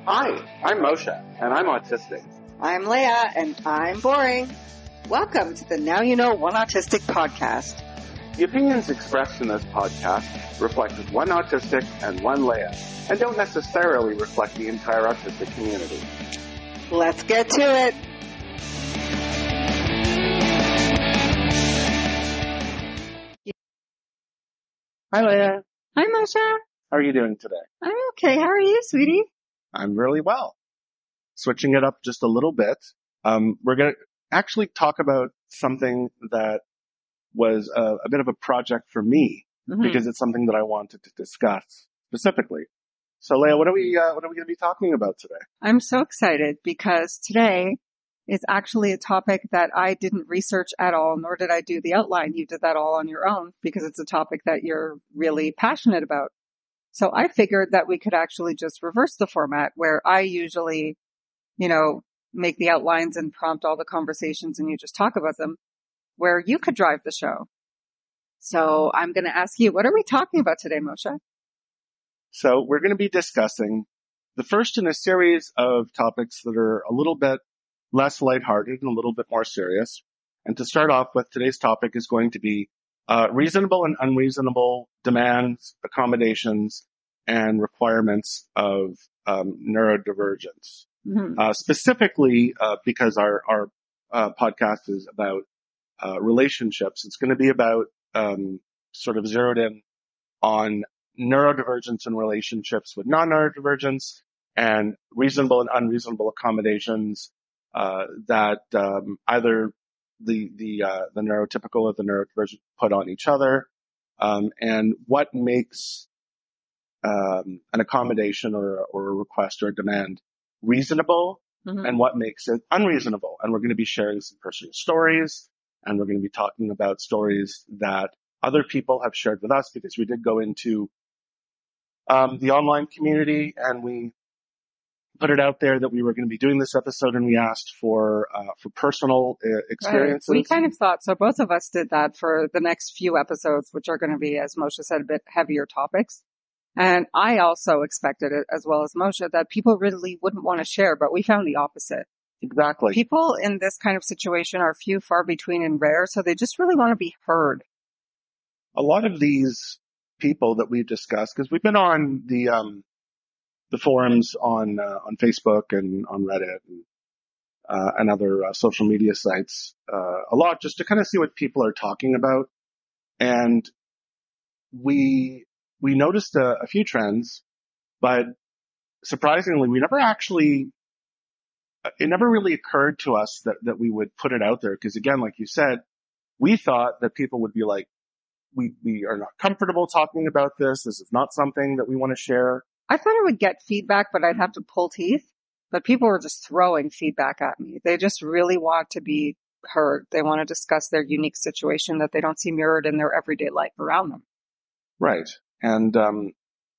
Hi, I'm Moshe, and I'm autistic. I'm Leah, and I'm boring. Welcome to the Now You Know One Autistic podcast. The opinions expressed in this podcast reflect one autistic and one Leah, and don't necessarily reflect the entire autistic community. Let's get to it. Hi, Leah. Hi, Moshe. How are you doing today? I'm okay. How are you, sweetie? I'm really well. Switching it up just a little bit, we're going to actually talk about something that was a bit of a project for me, because it's something that I wanted to discuss specifically. So, Leah, what are we going to be talking about today? I'm so excited because today is actually a topic that I didn't research at all, nor did I do the outline. You did that all on your own because it's a topic that you're really passionate about. So I figured that we could actually just reverse the format where I usually, make the outlines and prompt all the conversations and you just talk about them, where you could drive the show. So I'm going to ask you, what are we talking about today, Moshe? So we're going to be discussing the first in a series of topics that are a little bit less lighthearted and a little bit more serious. And to start off with, today's topic is going to be reasonable and unreasonable demands, accommodations, and requirements of neurodivergence. Specifically, because our podcast is about relationships, it's going to be about sort of zeroed in on neurodivergence in relationships with non-neurodivergence and reasonable and unreasonable accommodations that either the neurotypical or the neurodivergent put on each other, and what makes an accommodation or a request or a demand reasonable, and what makes it unreasonable. And we're going to be sharing some personal stories, and we're going to be talking about stories that other people have shared with us, because we did go into the online community and we put it out there that we were going to be doing this episode, and we asked for personal experiences. Right. We kind of thought, so both of us did that for the next few episodes, which are going to be, as Moshe said, a bit heavier topics. And I also expected it, as well as Moshe, that people really wouldn't want to share, but we found the opposite. Exactly. People in this kind of situation are few, far between, and rare, so they just really want to be heard. A lot of these people that we've discussed, because we've been on the forums on Facebook and on Reddit and other social media sites a lot, just to kind of see what people are talking about, and we noticed a few trends, but surprisingly, it never really occurred to us that we would put it out there. Because again, like you said, we thought that people would be like, we are not comfortable talking about this. This is not something that we want to share. I thought I would get feedback, but I'd have to pull teeth. But people were just throwing feedback at me. They just really want to be heard. They want to discuss their unique situation that they don't see mirrored in their everyday life around them. Right. And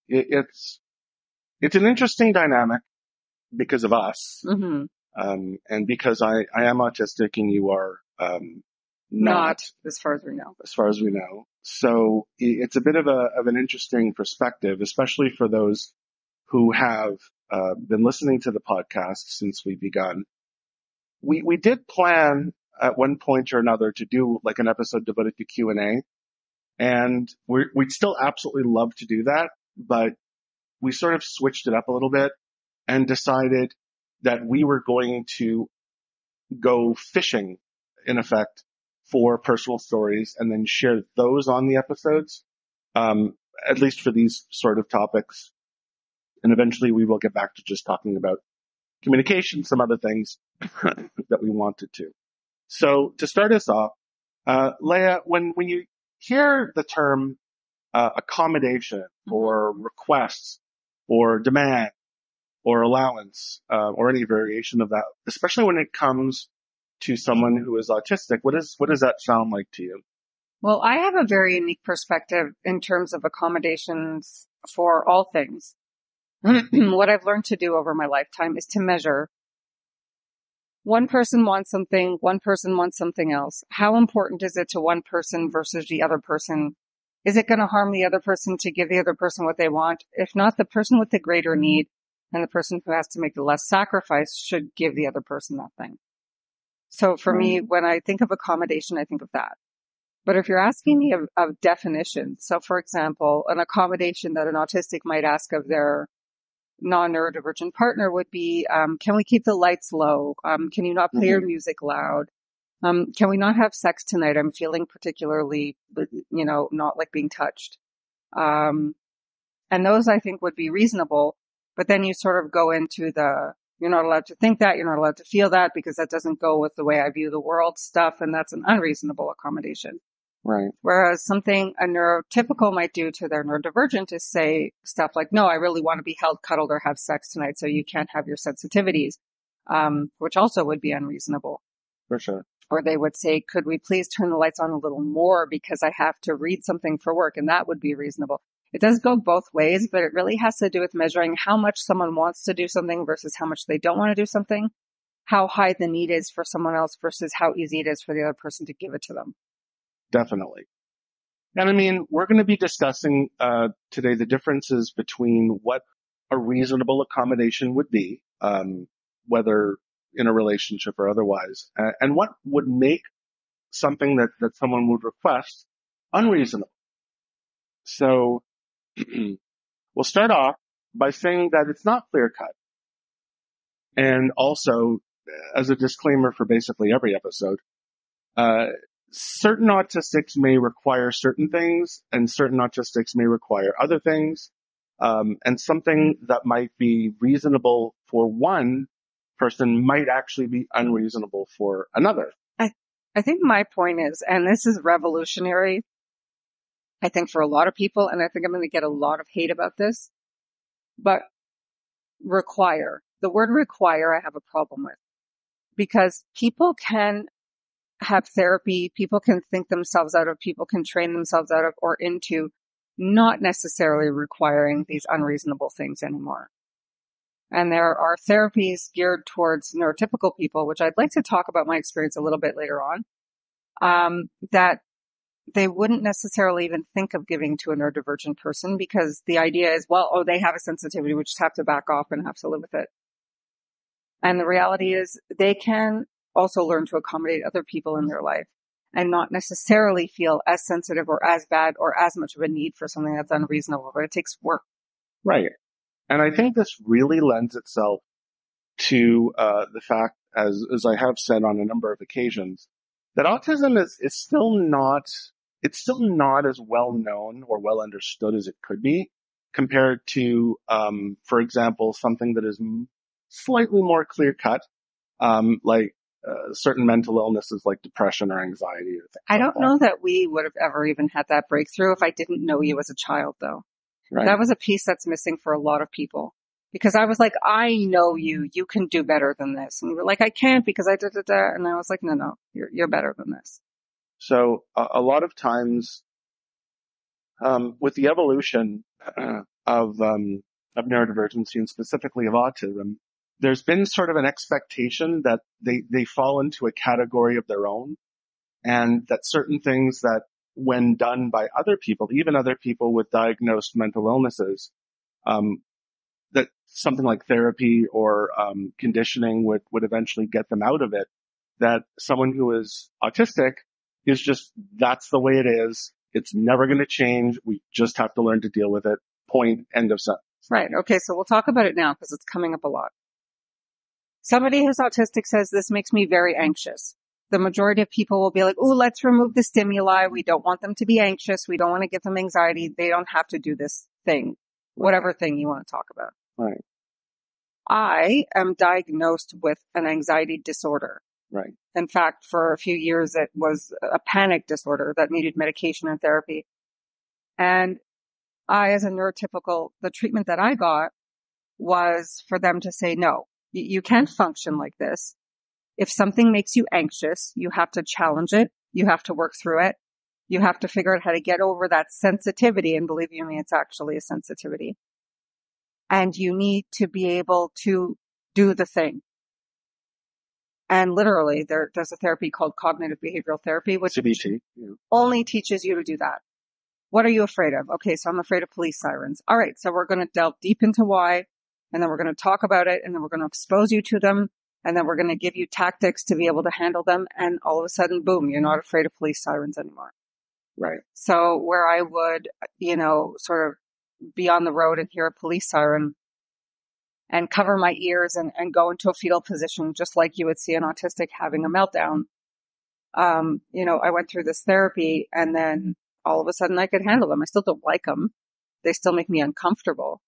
it's an interesting dynamic because of us, and because I am autistic and you are not, as far as we know. As far as we know, so it's a bit of an interesting perspective, especially for those who have been listening to the podcast since we begun. We did plan at one point or another to do like an episode devoted to Q&A. And we'd still absolutely love to do that, but we sort of switched it up a little bit and decided that we were going to go fishing, in effect, for personal stories and then share those on the episodes, at least for these sort of topics. And eventually we will get back to just talking about communication, some other things that we wanted to. So to start us off, Leah, when you hear the term accommodation or requests or demand or allowance or any variation of that, especially when it comes to someone who is autistic, what does that sound like to you? Well, I have a very unique perspective in terms of accommodations for all things. What I've learned to do over my lifetime is to measure. One person wants something, one person wants something else. How important is it to one person versus the other person? Is it going to harm the other person to give the other person what they want? If not, the person with the greater need And the person who has to make the less sacrifice should give the other person that thing. So for me, when I think of accommodation, I think of that. But if you're asking me of definitions, so for example, an accommodation that an autistic might ask of their non-neurodivergent partner would be, can we keep the lights low? Can you not play your music loud? Can we not have sex tonight? I'm feeling particularly, not like being touched. And those I think would be reasonable. But then you sort of go into you're not allowed to think that, you're not allowed to feel that because that doesn't go with the way I view the world stuff. And that's an unreasonable accommodation. Right. Whereas something a neurotypical might do to their neurodivergent is say stuff like, no, I really want to be held, cuddled, or have sex tonight, so you can't have your sensitivities, which also would be unreasonable. For sure. Or they would say, could we please turn the lights on a little more because I have to read something for work, and that would be reasonable. It does go both ways, but it really has to do with measuring how much someone wants to do something versus how much they don't want to do something, how high the need is for someone else versus how easy it is for the other person to give it to them. Definitely. And I mean, we're going to be discussing today the differences between what a reasonable accommodation would be, whether in a relationship or otherwise, and what would make something that someone would request unreasonable. So we'll start off by saying that it's not clear-cut. And also, as a disclaimer for basically every episode, certain autistics may require certain things and certain autistics may require other things. And something that might be reasonable for one person might actually be unreasonable for another. I think my point is, and this is revolutionary, I think for a lot of people, and I think I'm going to get a lot of hate about this, but require. The word require I have a problem with because people can have therapy, people can think themselves out of, people can train themselves out of or into not necessarily requiring these unreasonable things anymore. And there are therapies geared towards neurotypical people, which I'd like to talk about my experience a little bit later on, that they wouldn't necessarily even think of giving to a neurodivergent person because the idea is, well, they have a sensitivity, we just have to back off and have to live with it. And the reality is they can also learn to accommodate other people in their life and not necessarily feel as sensitive or as bad or as much of a need for something that's unreasonable, but it takes work. Right. And I think this really lends itself to the fact, as I have said on a number of occasions, that autism is still not as well known or well understood as it could be compared to, for example, something that is slightly more clear cut, like certain mental illnesses like depression or anxiety. Or things I don't like know that we would have ever even had that breakthrough if I didn't know you as a child, though. Right. That was a piece that's missing for a lot of people. Because I was like, I know you can do better than this. And you were like, I can't because I da-da-da. And I was like, no, you're better than this. So a lot of times, with the evolution of neurodivergency and specifically of autism, there's been sort of an expectation that they fall into a category of their own, and that certain things that when done by other people, even other people with diagnosed mental illnesses, that something like therapy or conditioning would eventually get them out of it, that someone who is autistic is just, that's the way it is. It's never going to change. We just have to learn to deal with it. Point. End of sentence. Right. Okay. So we'll talk about it now because it's coming up a lot. Somebody who's autistic says this makes me very anxious. The majority of people will be like, oh, let's remove the stimuli. We don't want them to be anxious. We don't want to give them anxiety. They don't have to do this thing, whatever thing you want to talk about. Right. I am diagnosed with an anxiety disorder. Right. In fact, for a few years, it was a panic disorder that needed medication and therapy. And I, as a neurotypical, the treatment that I got was for them to say, no, you can't function like this. If something makes you anxious, you have to challenge it. You have to work through it. You have to figure out how to get over that sensitivity. And believe you me, it's actually a sensitivity. And you need to be able to do the thing. And literally, there's a therapy called cognitive behavioral therapy, which CBT, only teaches you to do that. What are you afraid of? Okay, so I'm afraid of police sirens. All right, so we're going to delve deep into why. and then we're going to talk about it, and then we're going to expose you to them, and then we're going to give you tactics to be able to handle them. And all of a sudden, boom, you're not afraid of police sirens anymore. Right. So where I would, sort of be on the road and hear a police siren and cover my ears and go into a fetal position, just like you would see an autistic having a meltdown. I went through this therapy, and then all of a sudden I could handle them. I still don't like them. They still make me uncomfortable,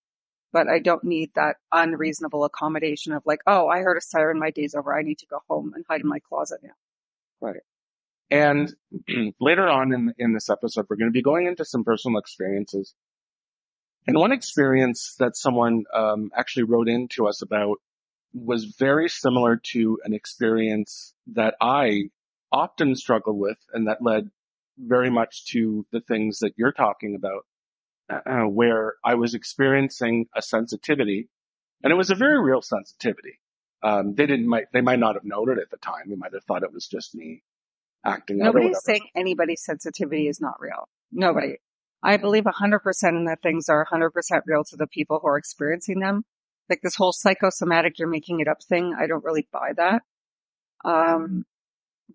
but I don't need that unreasonable accommodation of like, oh, I heard a siren, my day's over. I need to go home and hide in my closet now. Right. And later on in this episode, we're going to be going into some personal experiences. And one experience that someone actually wrote into us about was very similar to an experience that I often struggled with, and that led very much to the things that you're talking about, where I was experiencing a sensitivity, and it was a very real sensitivity. They might not have known it at the time. They might have thought it was just me acting out or whatever. Nobody's saying anybody's sensitivity is not real. Nobody. I believe 100% in that things are 100% real to the people who are experiencing them. Like this whole psychosomatic, you're making it up thing. I don't really buy that.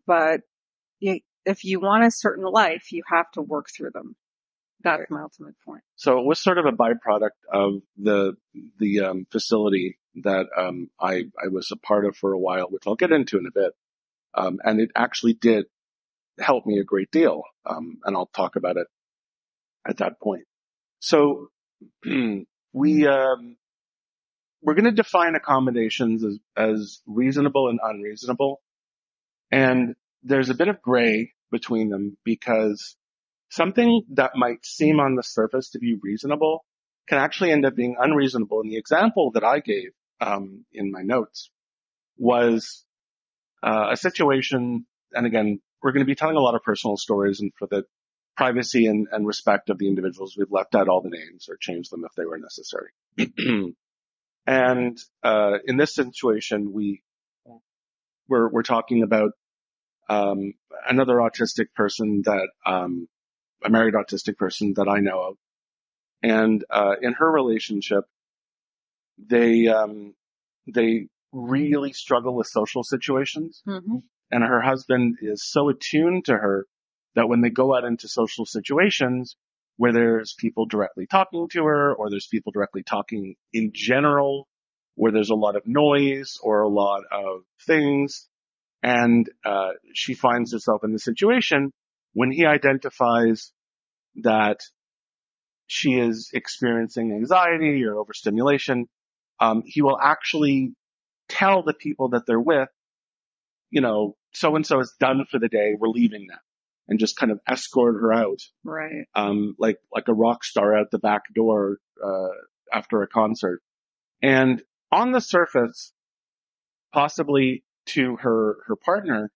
But if you want a certain life, you have to work through them. That's my ultimate point. So it was sort of a byproduct of the facility that I was a part of for a while, which I'll get into in a bit. And it actually did help me a great deal. And I'll talk about it at that point. So we're going to define accommodations as reasonable and unreasonable. And there's a bit of gray between them, because something that might seem on the surface to be reasonable can actually end up being unreasonable. And the example that I gave in my notes was a situation, and again, we're going to be telling a lot of personal stories, and for the privacy and respect of the individuals, we've left out all the names or changed them if they were necessary. And in this situation, we're talking about another autistic person that a married autistic person that I know of, and in her relationship, they really struggle with social situations, and her husband is so attuned to her that when they go out into social situations where there's people directly talking to her, or there's people directly talking in general, where there's a lot of noise or a lot of things, and she finds herself in the situation when he identifies that she is experiencing anxiety or overstimulation, he will actually tell the people that they're with, so-and-so is done for the day, we're leaving now, and just kind of escort her out. Right. Like a rock star out the back door, after a concert. And on the surface, possibly to her partner,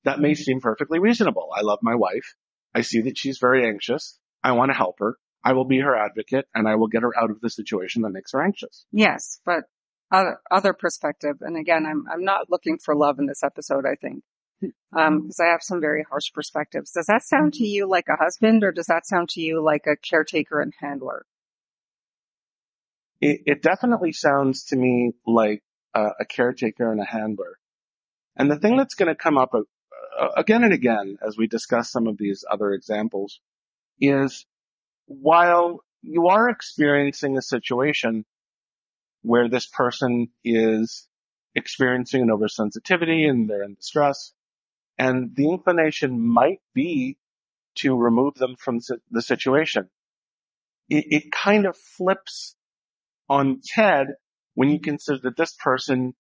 that may seem perfectly reasonable. I love my wife. I see that she's very anxious. I want to help her. I will be her advocate, and I will get her out of the situation that makes her anxious. Yes, but other perspective. And again, I'm not looking for love in this episode, I think. Because I have some very harsh perspectives. Does that sound to you like a husband, or does that sound to you like a caretaker and handler? It definitely sounds to me like a caretaker and a handler. And the thing that's going to come up again and again as we discuss some of these other examples is, while you are experiencing a situation where this person is experiencing an oversensitivity and they're in distress, and the inclination might be to remove them from the situation, it kind of flips on its head when you consider that this person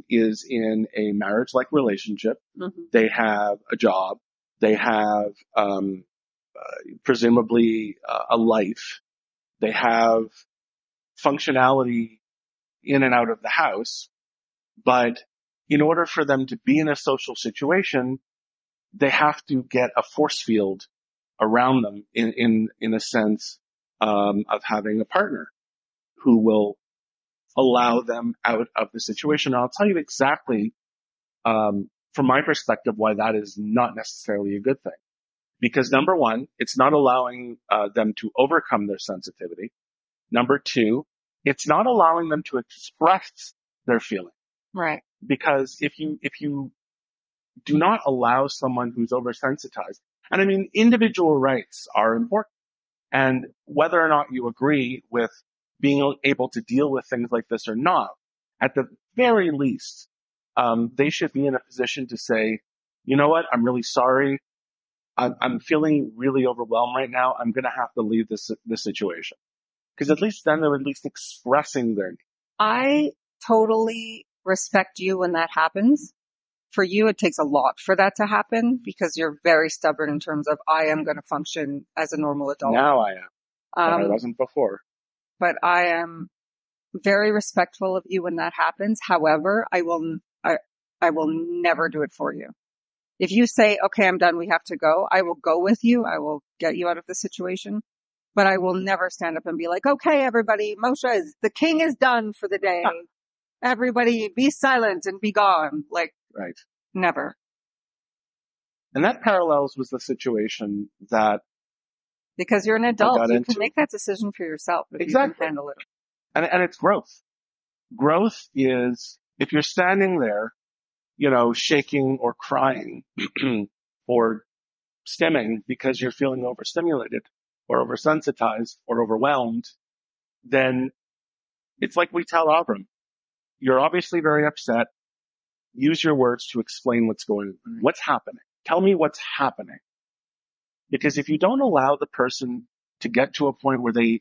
is in a marriage-like relationship. They have a job. They have presumably a life. They have functionality in and out of the house. But in order for them to be in a social situation, they have to get a force field around them in a sense of having a partner who will allow them out of the situation. And I'll tell you exactly, from my perspective, why that is not necessarily a good thing. Because number one, it's not allowing them to overcome their sensitivity. Number two, It's not allowing them to express their feeling. Right. Because if you do not allow someone who's oversensitized, and I mean, individual rights are important. And whether or not you agree with being able to deal with things like this or not, at the very least, they should be in a position to say, you know what, I'm really sorry. I'm feeling really overwhelmed right now. I'm going to have to leave this situation. Because at least then they're at least expressing their needs. I totally respect you when that happens. For you, it takes a lot for that to happen because you're very stubborn in terms of I am going to function as a normal adult. Now I am, but I wasn't before. But I am very respectful of you when that happens. However, I will never do it for you. If you say, okay, I'm done, we have to go, I will go with you. I will get you out of the situation. But I will never stand up and be like, okay, everybody, the king is done for the day. Everybody be silent and be gone. Like, right. Never. And that parallels with the situation that, because you're an adult, you can make that decision for yourself if you can handle it. And it's growth. Growth is, if you're standing there, shaking or crying or stimming because you're feeling overstimulated or oversensitized or overwhelmed, then it's like we tell Avram, you're obviously very upset. Use your words to explain what's going on. What's happening? Tell me what's happening. Because if you don't allow the person to get to a point where they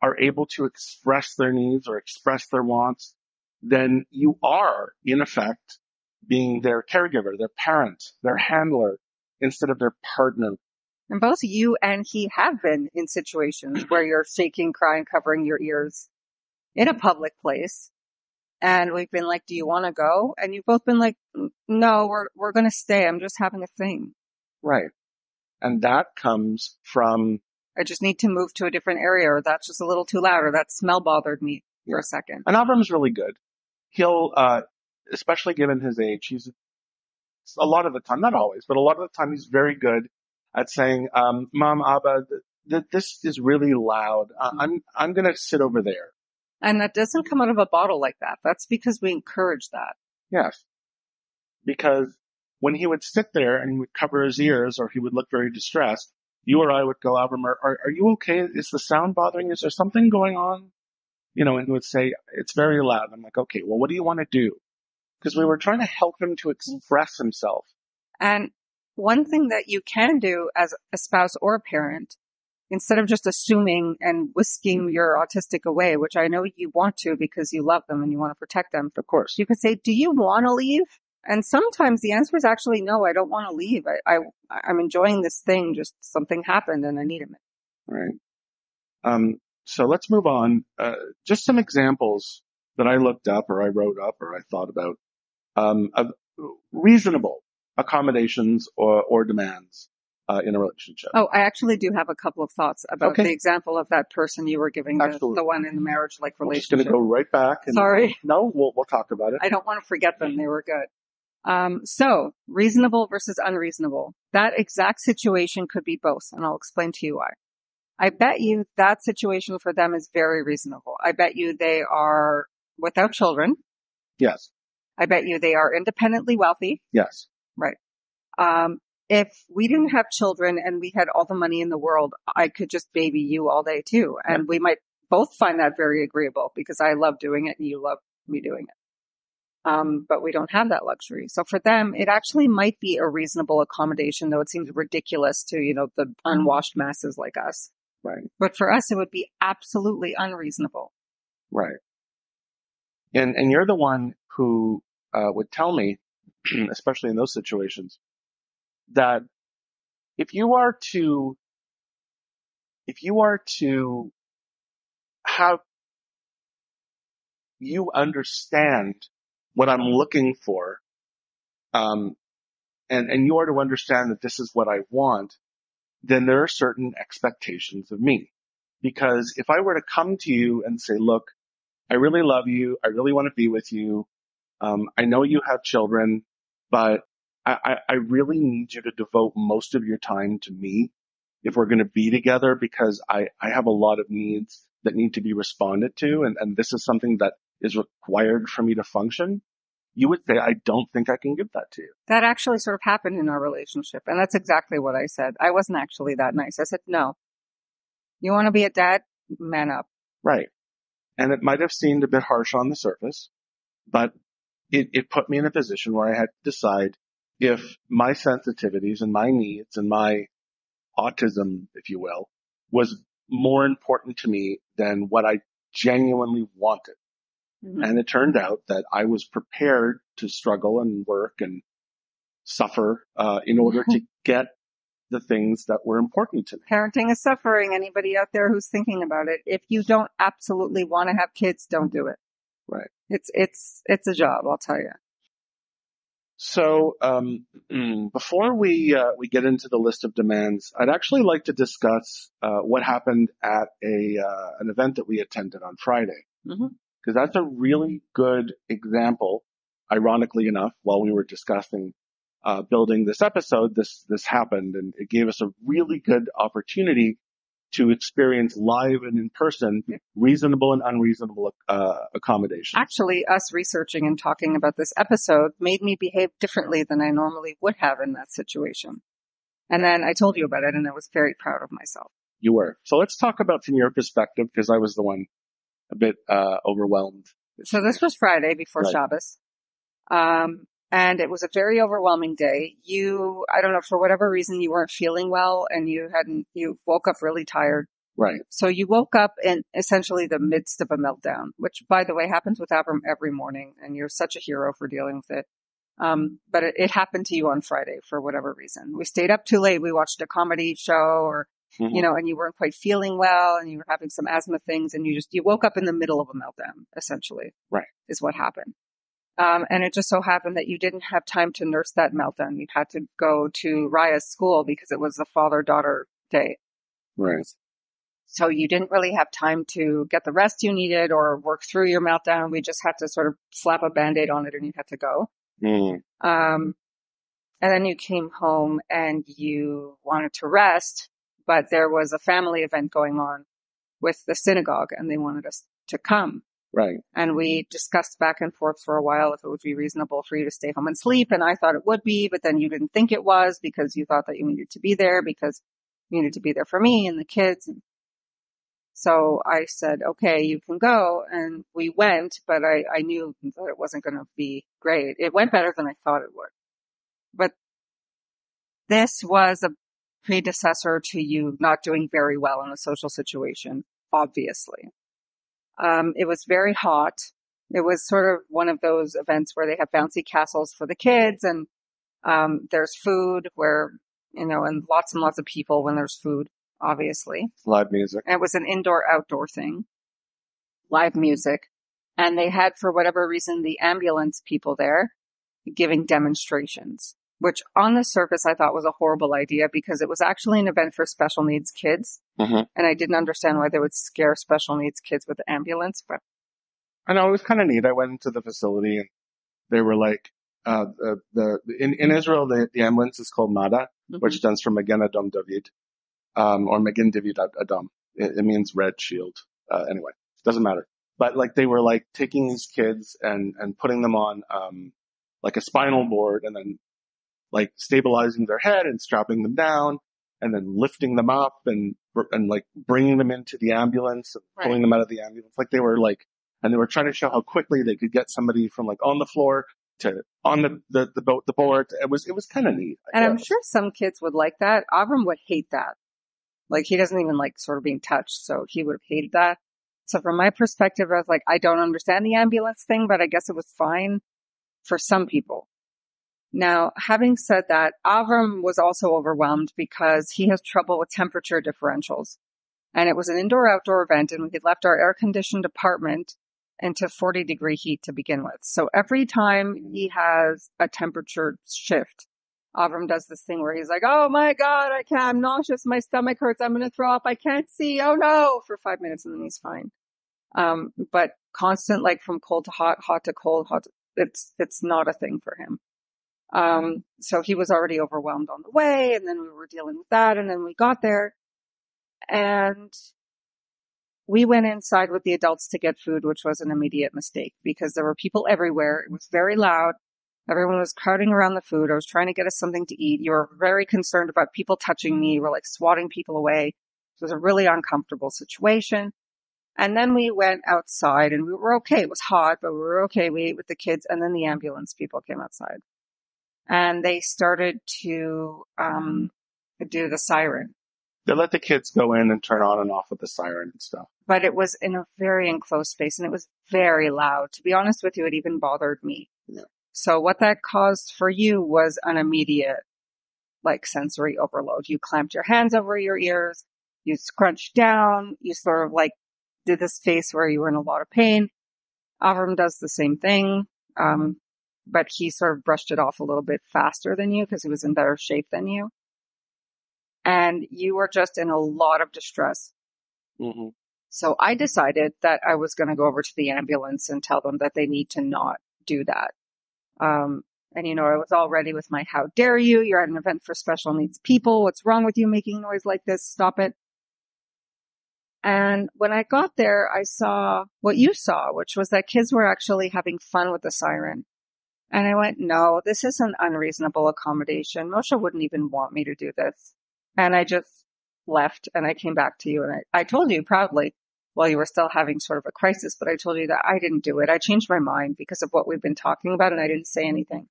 are able to express their needs or express their wants, then you are, in effect, being their caregiver, their parent, their handler, instead of their partner. And both you and he have been in situations where you're shaking, crying, covering your ears in a public place. And we've been like, do you want to go? And you've both been like, no, we're going to stay. I'm just having a thing. Right. And that comes from, I just need to move to a different area, or that's just a little too loud, or that smell bothered me for a second. And Avram's really good. He'll, especially given his age, he's a lot of the time, not always, but a lot of the time he's very good at saying, Mom, Abba, this is really loud. I'm going to sit over there. And that doesn't come out of a bottle like that. That's because we encourage that. Yes. Because when he would sit there and he would cover his ears or he would look very distressed, you or I would go, Avram, are you okay? Is the sound bothering you? Is there something going on? And he would say, it's very loud. I'm like, okay, well, what do you want to do? Because we were trying to help him to express himself. And one thing that you can do as a spouse or a parent, instead of just assuming and whisking your autistic away, which I know you want to because you love them and you want to protect them. Of course. You could say, do you want to leave? And sometimes the answer is actually, no, I don't want to leave. I'm enjoying this thing. Just something happened and I need a minute. Right. So let's move on. Just some examples that I looked up or I wrote up or I thought about, of reasonable accommodations or demands in a relationship. Oh, I actually do have a couple of thoughts about the example of that person you were giving, the one in the marriage-like relationship. I'm just going to go right back. Sorry. No, we'll talk about it. I don't want to forget them. They were good. So reasonable versus unreasonable. That exact situation could be both, and I'll explain to you why. I bet you that situation for them is very reasonable. I bet you they are without children. Yes. I bet you they are independently wealthy. Yes. Right. If we didn't have children and we had all the money in the world, I could just baby you all day too. And we might both find that very agreeable because I love doing it and you love me doing it. But we don't have that luxury. So for them, it actually might be a reasonable accommodation, though it seems ridiculous to, the unwashed masses like us. Right. But for us, it would be absolutely unreasonable. Right. And you're the one who would tell me, especially in those situations, that if you are to have you understand what I'm looking for, and you are to understand that this is what I want, then there are certain expectations of me. Because if I were to come to you and say, look, I really love you, I really want to be with you, I know you have children, but I really need you to devote most of your time to me if we're going to be together because I have a lot of needs that need to be responded to, and this is something that is required for me to function, you would say, I don't think I can give that to you. That actually sort of happened in our relationship. And that's exactly what I said. I wasn't actually that nice. I said, no, you want to be a dad? Man up. Right. And it might have seemed a bit harsh on the surface, but it put me in a position where I had to decide if my sensitivities and my needs and my autism, if you will, was more important to me than what I genuinely wanted. Mm-hmm. And it turned out that I was prepared to struggle and work and suffer in order to get the things that were important to me. Parenting is suffering. Anybody out there who's thinking about it, if you don't absolutely want to have kids, don't do it. Right. It's a job, I'll tell you. So before we get into the list of demands, I'd actually like to discuss what happened at an event that we attended on Friday, because that's a really good example. Ironically enough, while we were discussing building this episode, this happened, and it gave us a really good opportunity to experience live and in person reasonable and unreasonable accommodations. Actually, us researching and talking about this episode made me behave differently than I normally would have in that situation. And then I told you about it, and I was very proud of myself. You were. So let's talk about from your perspective, because I was the one a bit overwhelmed. So this was Friday before Shabbos. And it was a very overwhelming day. I don't know, for whatever reason, you weren't feeling well and you woke up really tired. Right. So you woke up in essentially the midst of a meltdown, which, by the way, happens with Abram every morning. And you're such a hero for dealing with it. But it happened to you on Friday for whatever reason. We stayed up too late. We watched a comedy show or, and you weren't quite feeling well and you were having some asthma things and you woke up in the middle of a meltdown, essentially. Right. Is what happened. And it just so happened that you didn't have time to nurse that meltdown. You had to go to Raya's school because it was the father-daughter day. Right. So you didn't really have time to get the rest you needed or work through your meltdown. We just had to sort of slap a Band-Aid on it and you had to go. And then you came home and you wanted to rest, but there was a family event going on with the synagogue and they wanted us to come. Right. And we discussed back and forth for a while if it would be reasonable for you to stay home and sleep. And I thought it would be, but then you didn't think it was because you thought that you needed to be there because you needed to be there for me and the kids. So I said, okay, you can go. And we went, but I knew that it wasn't going to be great. It went better than I thought it would. But this was a predecessor to you not doing very well in a social situation, obviously. It was very hot. It was sort of one of those events where they have bouncy castles for the kids and, there's food where, and lots and lots of people when there's food, obviously. Live music. And it was an indoor-outdoor thing. Live music. And they had, for whatever reason, the ambulance people there giving demonstrations, which on the surface I thought was a horrible idea because it was actually an event for special needs kids. And I didn't understand why they would scare special needs kids with the ambulance, but I know it was kind of neat. I went into the facility and they were like, in Israel, the ambulance is called Mada, which stands for Magen Adom David, or Magen David Adam. It means red shield. Anyway, doesn't matter. But like they were like taking these kids and putting them on, like a spinal board and then like stabilizing their head and strapping them down and then lifting them up and like bringing them into the ambulance and pulling them out of the ambulance. Like they were like, and they were trying to show how quickly they could get somebody from like on the floor to on the board. It was kind of neat. And I'm sure some kids would like that. Avram would hate that. Like he doesn't even like sort of being touched. So he would have hated that. So from my perspective, I was like, I don't understand the ambulance thing, but I guess it was fine for some people. Now, having said that, Avram was also overwhelmed because he has trouble with temperature differentials. And it was an indoor-outdoor event, and we had left our air-conditioned apartment into 40-degree heat to begin with. So every time he has a temperature shift, Avram does this thing where he's like, oh my God, I'm nauseous, my stomach hurts, I'm going to throw up, I can't see, oh no, for 5 minutes, and then he's fine. But constant, like from cold to hot, hot to cold, it's not a thing for him. So he was already overwhelmed on the way, and then we were dealing with that, and then we got there, and we went inside with the adults to get food, which was an immediate mistake because there were people everywhere. It was very loud. Everyone was crowding around the food. I was trying to get us something to eat. You were very concerned about people touching me. You were like swatting people away. It was a really uncomfortable situation. And then we went outside and we were okay. It was hot, but we were okay. We ate with the kids, and then the ambulance people came outside and they started to do the siren. They let the kids go in and turn on and off with the siren and stuff. But it was in a very enclosed space and it was very loud. To be honest with you, it even bothered me. Yeah. So what that caused for you was an immediate, like, sensory overload. You clamped your hands over your ears. You scrunched down. You sort of like did this face where you were in a lot of pain. Avram does the same thing. But he sort of brushed it off a little bit faster than you because he was in better shape than you. And you were just in a lot of distress. Mm-hmm. So I decided that I was going to go over to the ambulance and tell them that they need to not do that. And, you know, I was all ready with my, how dare you? You're at an event for special needs people. What's wrong with you making noise like this? Stop it. And when I got there, I saw what you saw, which was that kids were actually having fun with the siren. And I went, no, this is an unreasonable accommodation. Moshe wouldn't even want me to do this. And I just left and I came back to you and I told you proudly while you were still having sort of a crisis, but I told you that I didn't do it. I changed my mind because of what we've been talking about and I didn't say anything.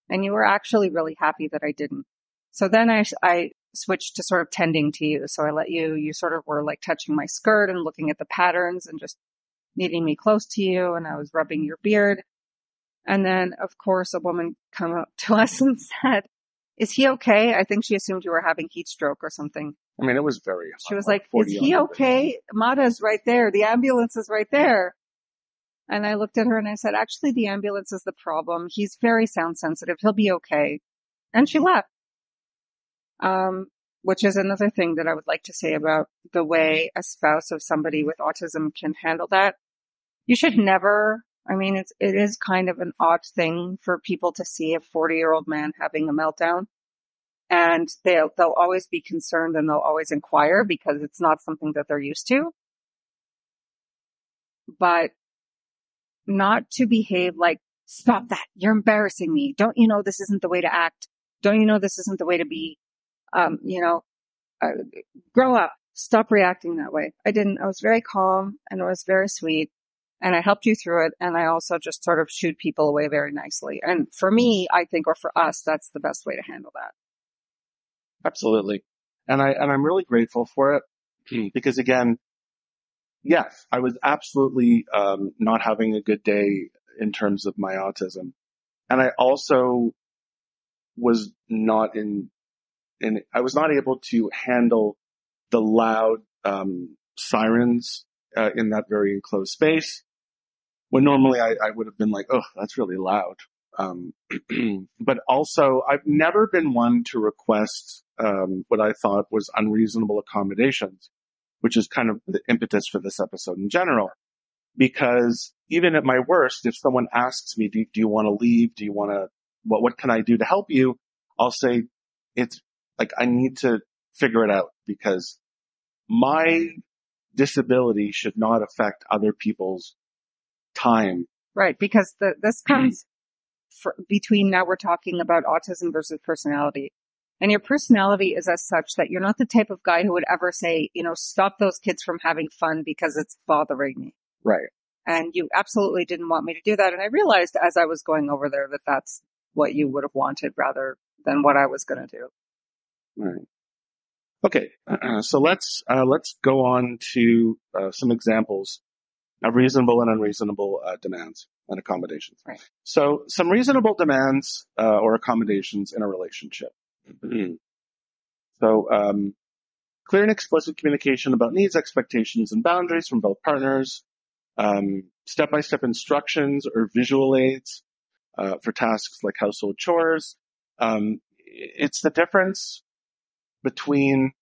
And you were actually really happy that I didn't. So then I switched to sort of tending to you. So I let you sort of were like touching my skirt and looking at the patterns and just needing me close to you. And I was rubbing your beard. And then, of course, a woman came up to us and said, is he okay? I think she assumed you were having heat stroke or something. I mean, it was very hot. She was like, is he okay? Mada's right there. The ambulance is right there. And I looked at her and I said, actually, the ambulance is the problem. He's very sound sensitive. He'll be okay. And she left. Which is another thing that I would like to say about the way a spouse of somebody with autism can handle that. You should never, I mean, it is kind of an odd thing for people to see a 40-year-old man having a meltdown. And they'll always be concerned and they'll always inquire because it's not something that they're used to. But not to behave like, stop that, you're embarrassing me. Don't you know this isn't the way to act? Don't you know this isn't the way to be? Grow up. Stop reacting that way. I didn't. I was very calm and it was very sweet. And I helped you through it. And I also just sort of shooed people away very nicely. And for me, I think, or for us, that's the best way to handle that. Absolutely. And I'm really grateful for it because again, yes, I was absolutely, not having a good day in terms of my autism. And I also was not I was not able to handle the loud, sirens, in that very enclosed space. When normally I would have been like, oh, that's really loud. But also I've never been one to request, what I thought was unreasonable accommodations, which is kind of the impetus for this episode in general. Because even at my worst, if someone asks me, do you want to leave? Do you want to, what can I do to help you? I'll say, it's like, I need to figure it out because my disability should not affect other people's time. Right. Because this comes between, now we're talking about autism versus personality. And your personality is as such that you're not the type of guy who would ever say, stop those kids from having fun because it's bothering me. Right. And you absolutely didn't want me to do that. And I realized as I was going over there that that's what you would have wanted rather than what I was going to do. Right. Okay. So let's go on to some examples of reasonable and unreasonable demands and accommodations. Right. So some reasonable demands or accommodations in a relationship. So clear and explicit communication about needs, expectations, and boundaries from both partners. Step-by-step instructions or visual aids for tasks like household chores. It's the difference between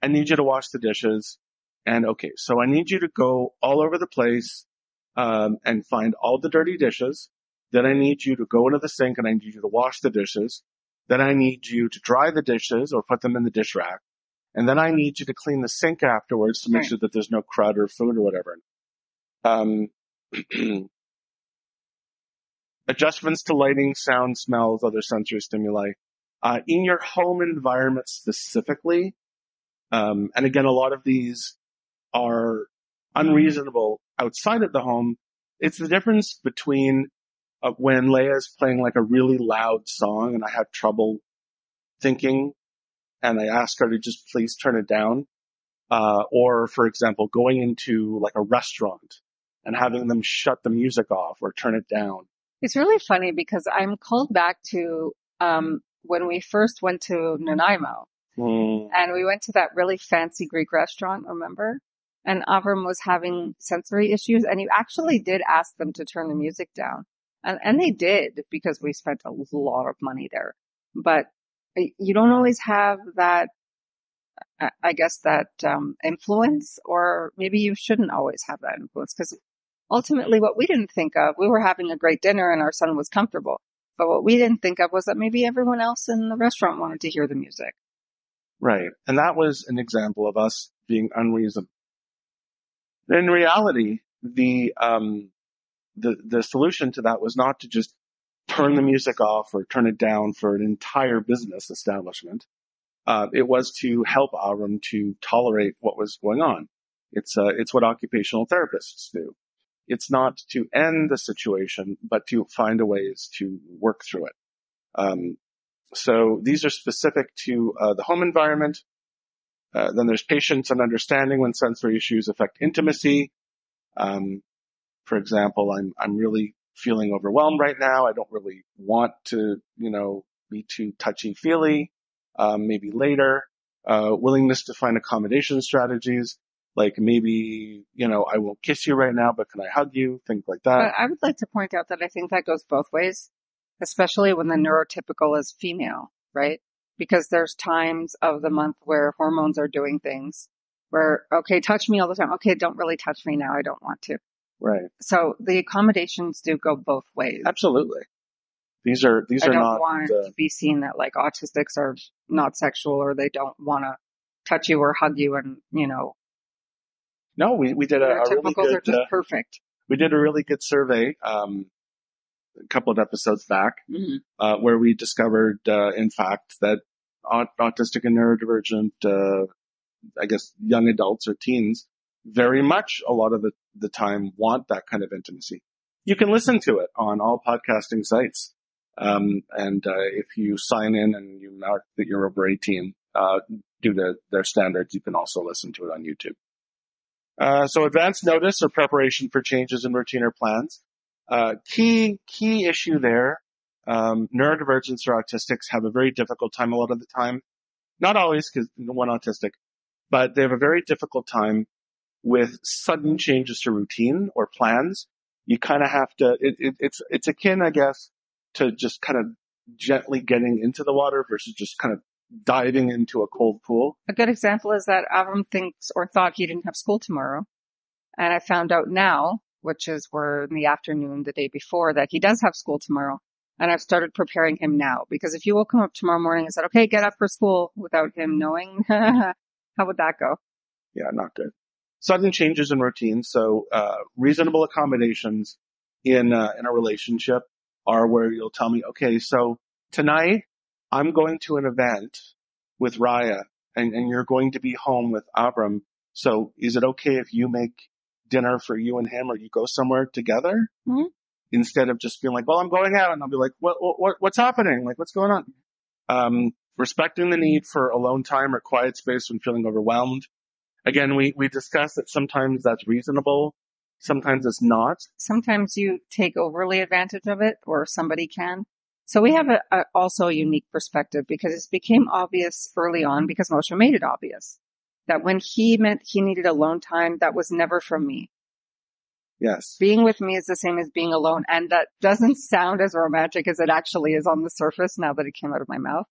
I need you to wash the dishes and okay, so I need you to go all over the place and find all the dirty dishes. Then I need you to go into the sink and I need you to wash the dishes. Then I need you to dry the dishes or put them in the dish rack. And then I need you to clean the sink afterwards to make sure that there's no crud or food or whatever. Adjustments to lighting, sound, smells, other sensory stimuli. In your home environment specifically, and again, a lot of these are unreasonable outside of the home. It's the difference between when Leah is playing like a really loud song and I have trouble thinking and I ask her to just please turn it down. Or, for example, going into like a restaurant and having them shut the music off or turn it down. It's really funny because I'm called back to when we first went to Nanaimo. And we went to that really fancy Greek restaurant, remember? And Avram was having sensory issues, and you actually did ask them to turn the music down. And they did, because we spent a lot of money there. But you don't always have that, I guess, that influence, or maybe you shouldn't always have that influence, because ultimately what we didn't think of, we were having a great dinner and our son was comfortable. But what we didn't think of was that maybe everyone else in the restaurant wanted to hear the music. Right. And that was an example of us being unreasonable. In reality, the solution to that was not to just turn the music off or turn it down for an entire business establishment. It was to help Avram to tolerate what was going on. It's what occupational therapists do. It's not to end the situation, but to find ways to work through it. So these are specific to the home environment. Then there's patience and understanding when sensory issues affect intimacy. For example, I'm really feeling overwhelmed right now. I don't really want to, be too touchy-feely. Maybe later. Willingness to find accommodation strategies. Like maybe, I won't kiss you right now, but can I hug you? Things like that. But I would like to point out that I think that goes both ways, especially when the neurotypical is female, right? Because there's times of the month where hormones are doing things where, okay, touch me all the time. Okay, don't really touch me now. I don't want to. Right. So the accommodations do go both ways. Absolutely. These are not. I don't want to be seen that like autistics are not sexual, or they don't want to touch you or hug you, and No, we did a really good. Are just perfect. We did a really good survey a couple of episodes back, where we discovered, in fact, that autistic and neurodivergent, I guess, young adults or teens, very much a lot of the time want that kind of intimacy. You can listen to it on all podcasting sites. And if you sign in and you mark that you're over 18, due to their standards, you can also listen to it on YouTube. So advance notice or preparation for changes in routine or plans. Key issue there. Neurodivergents or autistics have a very difficult time a lot of the time. Not always, because one autistic, but they have a very difficult time with sudden changes to routine or plans. You kind of have to, it's akin, I guess, to just kind of gently getting into the water versus just kind of diving into a cold pool. A good example is that Avram thinks or thought he didn't have school tomorrow. And I found out now, which is we're in the afternoon the day before, that he does have school tomorrow. And I've started preparing him now, because if you woke him up tomorrow morning and said, okay, get up for school without him knowing, how would that go? Yeah, not good. Sudden changes in routine. So, reasonable accommodations in a relationship are where you'll tell me, okay, so tonight I'm going to an event with Raya and you're going to be home with Avram. So is it okay if you make dinner for you and him, or you go somewhere together? Mm-hmm. Instead of just being like, well, I'm going out, and I'll be like, what's happening? Like, what's going on? Respecting the need for alone time or quiet space when feeling overwhelmed. Again, we discussed that sometimes that's reasonable. Sometimes it's not. Sometimes you take overly advantage of it, or somebody can. So we have also a unique perspective, because it became obvious early on, because Moshe made it obvious, that when he meant he needed alone time, that was never from me. Yes. Being with me is the same as being alone. And that doesn't sound as romantic as it actually is on the surface now that it came out of my mouth.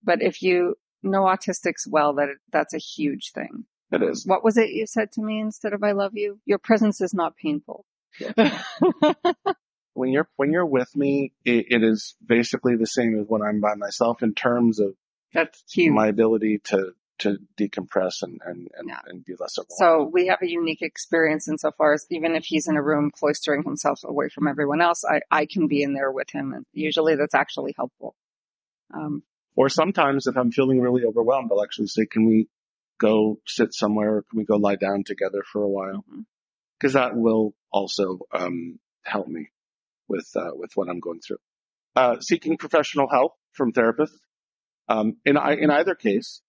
But if you know autistics well, that's a huge thing. It is. What was it you said to me instead of I love you? Your presence is not painful. Yeah. When you're with me, it is basically the same as when I'm by myself in terms of that's huge. My ability to decompress and Yeah. be less overwhelmed. So we have a unique experience insofar as even if he's in a room cloistering himself away from everyone else, I can be in there with him. And usually that's actually helpful. Or sometimes if I'm feeling really overwhelmed, I'll actually say, can we go sit somewhere? Or can we go lie down together for a while? Because that will also help me with what I'm going through. Seeking professional help from therapists. In either case,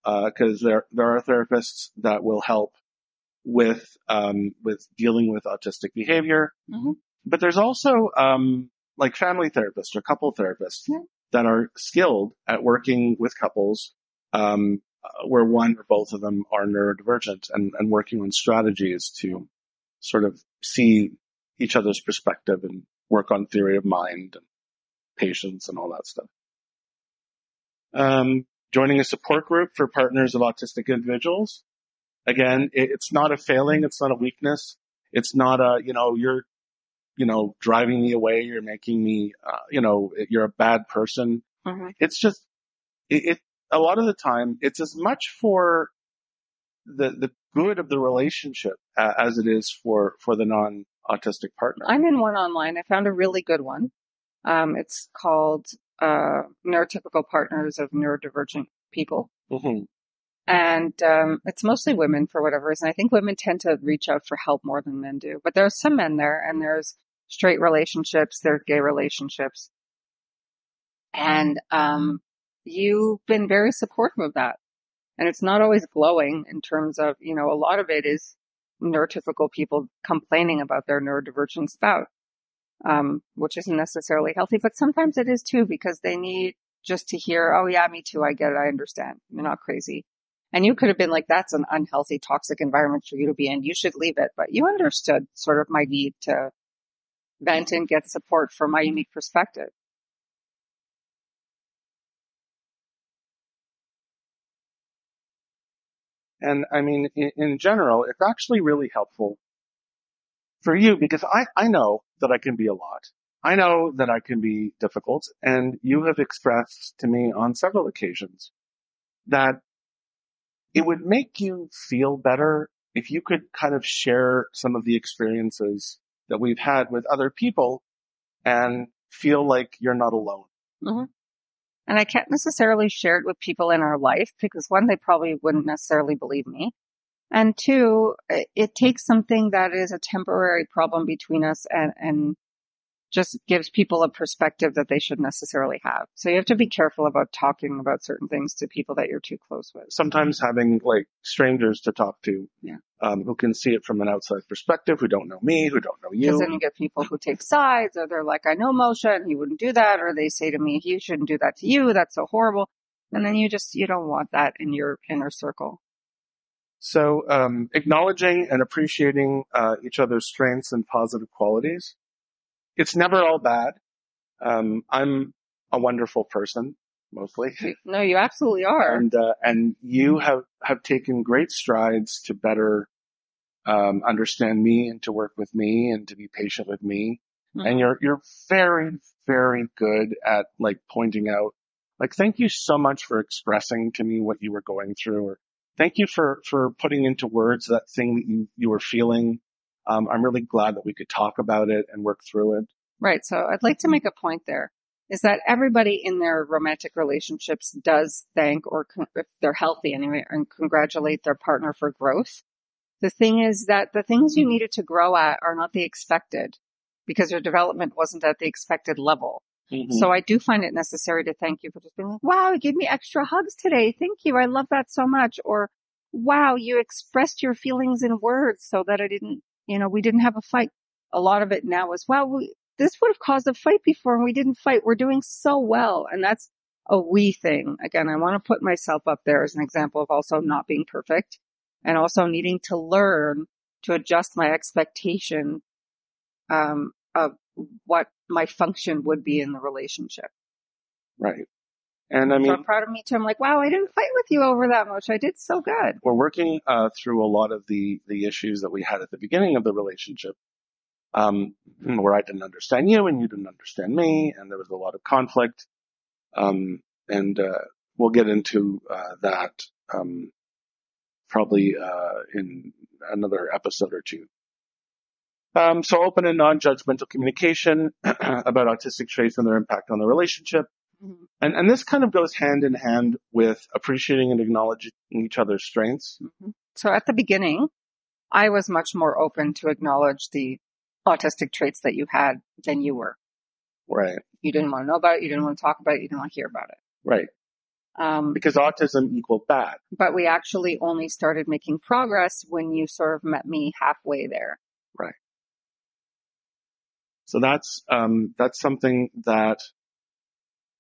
because there are therapists that will help with dealing with autistic behavior, but there's also like family therapists or couple therapists that are skilled at working with couples where one or both of them are neurodivergent and working on strategies to sort of see each other's perspective and work on theory of mind and patience and all that stuff. Joining a support group for partners of autistic individuals. Again, it's not a failing. It's not a weakness. It's not a, you're, driving me away. You're making me, you're a bad person. It's just, a lot of the time, it's as much for the good of the relationship as it is for the non-autistic partner. I'm in one online. I found a really good one. It's called Neurotypical Partners of Neurodivergent People. And it's mostly women for whatever reason. I think women tend to reach out for help more than men do. But there's some men there, and there's straight relationships, there's gay relationships. And you've been very supportive of that. And it's not always glowing in terms of, a lot of it is neurotypical people complaining about their neurodivergent spouse, which isn't necessarily healthy. But sometimes it is too, because they need just to hear, oh yeah, me too, I get it, I understand. You're not crazy. And you could have been like, that's an unhealthy, toxic environment for you to be in. You should leave it. But you understood sort of my need to vent and get support from my unique perspective. And I mean, in general, it's actually really helpful for you because I know that I can be a lot. I know that I can be difficult. And you have expressed to me on several occasions that it would make you feel better if you could kind of share some of the experiences that we've had with other people and feel like you're not alone. And I can't necessarily share it with people in our life because one, they probably wouldn't necessarily believe me. And two, it takes something that is a temporary problem between us and just gives people a perspective that they should necessarily have. So you have to be careful about talking about certain things to people that you're too close with. Sometimes having like strangers to talk to, who can see it from an outside perspective, who don't know me, who don't know you. Because then you get people who take sides, or they're like, I know Moshe and he wouldn't do that. Or they say to me, he shouldn't do that to you. That's so horrible. And then you don't want that in your inner circle. So, acknowledging and appreciating, each other's strengths and positive qualities. It's never all bad. I'm a wonderful person, mostly. No, you absolutely are. And you have taken great strides to better, understand me and to work with me and to be patient with me. And you're very, very good at like pointing out, like, thank you so much for expressing to me what you were going through, or thank you for putting into words that thing that you were feeling. I'm really glad that we could talk about it and work through it. Right. So I'd like to make a point there is that everybody in their romantic relationships does thank, or if they're healthy anyway, and congratulate their partner for growth. The thing is that the things you needed to grow at are not the expected because your development wasn't at the expected level. So I do find it necessary to thank you for just being like, wow, you gave me extra hugs today. Thank you. I love that so much. Or, wow, you expressed your feelings in words so that I didn't, we didn't have a fight. A lot of it now is, wow, this would have caused a fight before and we didn't fight. We're doing so well. And that's a we thing. Again, I want to put myself up there as an example of also not being perfect and also needing to learn to adjust my expectation of what my function would be in the relationship. Right. And I mean, so I'm proud of me too. I'm like, wow, I didn't fight with you over that much. I did so good. We're working through a lot of the issues that we had at the beginning of the relationship, where I didn't understand you and you didn't understand me, and there was a lot of conflict. And we'll get into that probably in another episode or two. So open and non-judgmental communication about autistic traits and their impact on the relationship. Mm-hmm. And this kind of goes hand in hand with appreciating and acknowledging each other's strengths. Mm-hmm. So at the beginning, I was much more open to acknowledge the autistic traits that you had than you were. Right. You didn't want to know about it. You didn't want to talk about it. You didn't want to hear about it. Right. Because autism equaled bad. But we actually only started making progress when you sort of met me halfway there. Right. So that's something that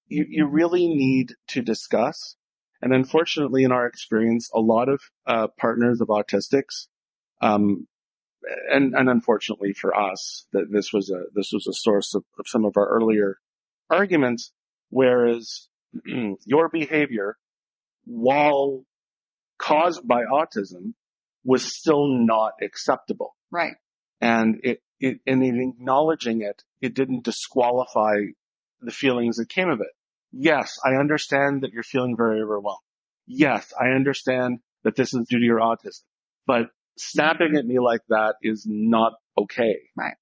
you really need to discuss. And unfortunately, in our experience, a lot of partners of autistics, and unfortunately for us, that this was a source of some of our earlier arguments. Whereas your behavior, while caused by autism, was still not acceptable. Right. And in acknowledging it, it didn't disqualify the feelings that came of it. Yes, I understand that you're feeling very overwhelmed. Yes, I understand that this is due to your autism. But snapping at me like that is not okay. Right.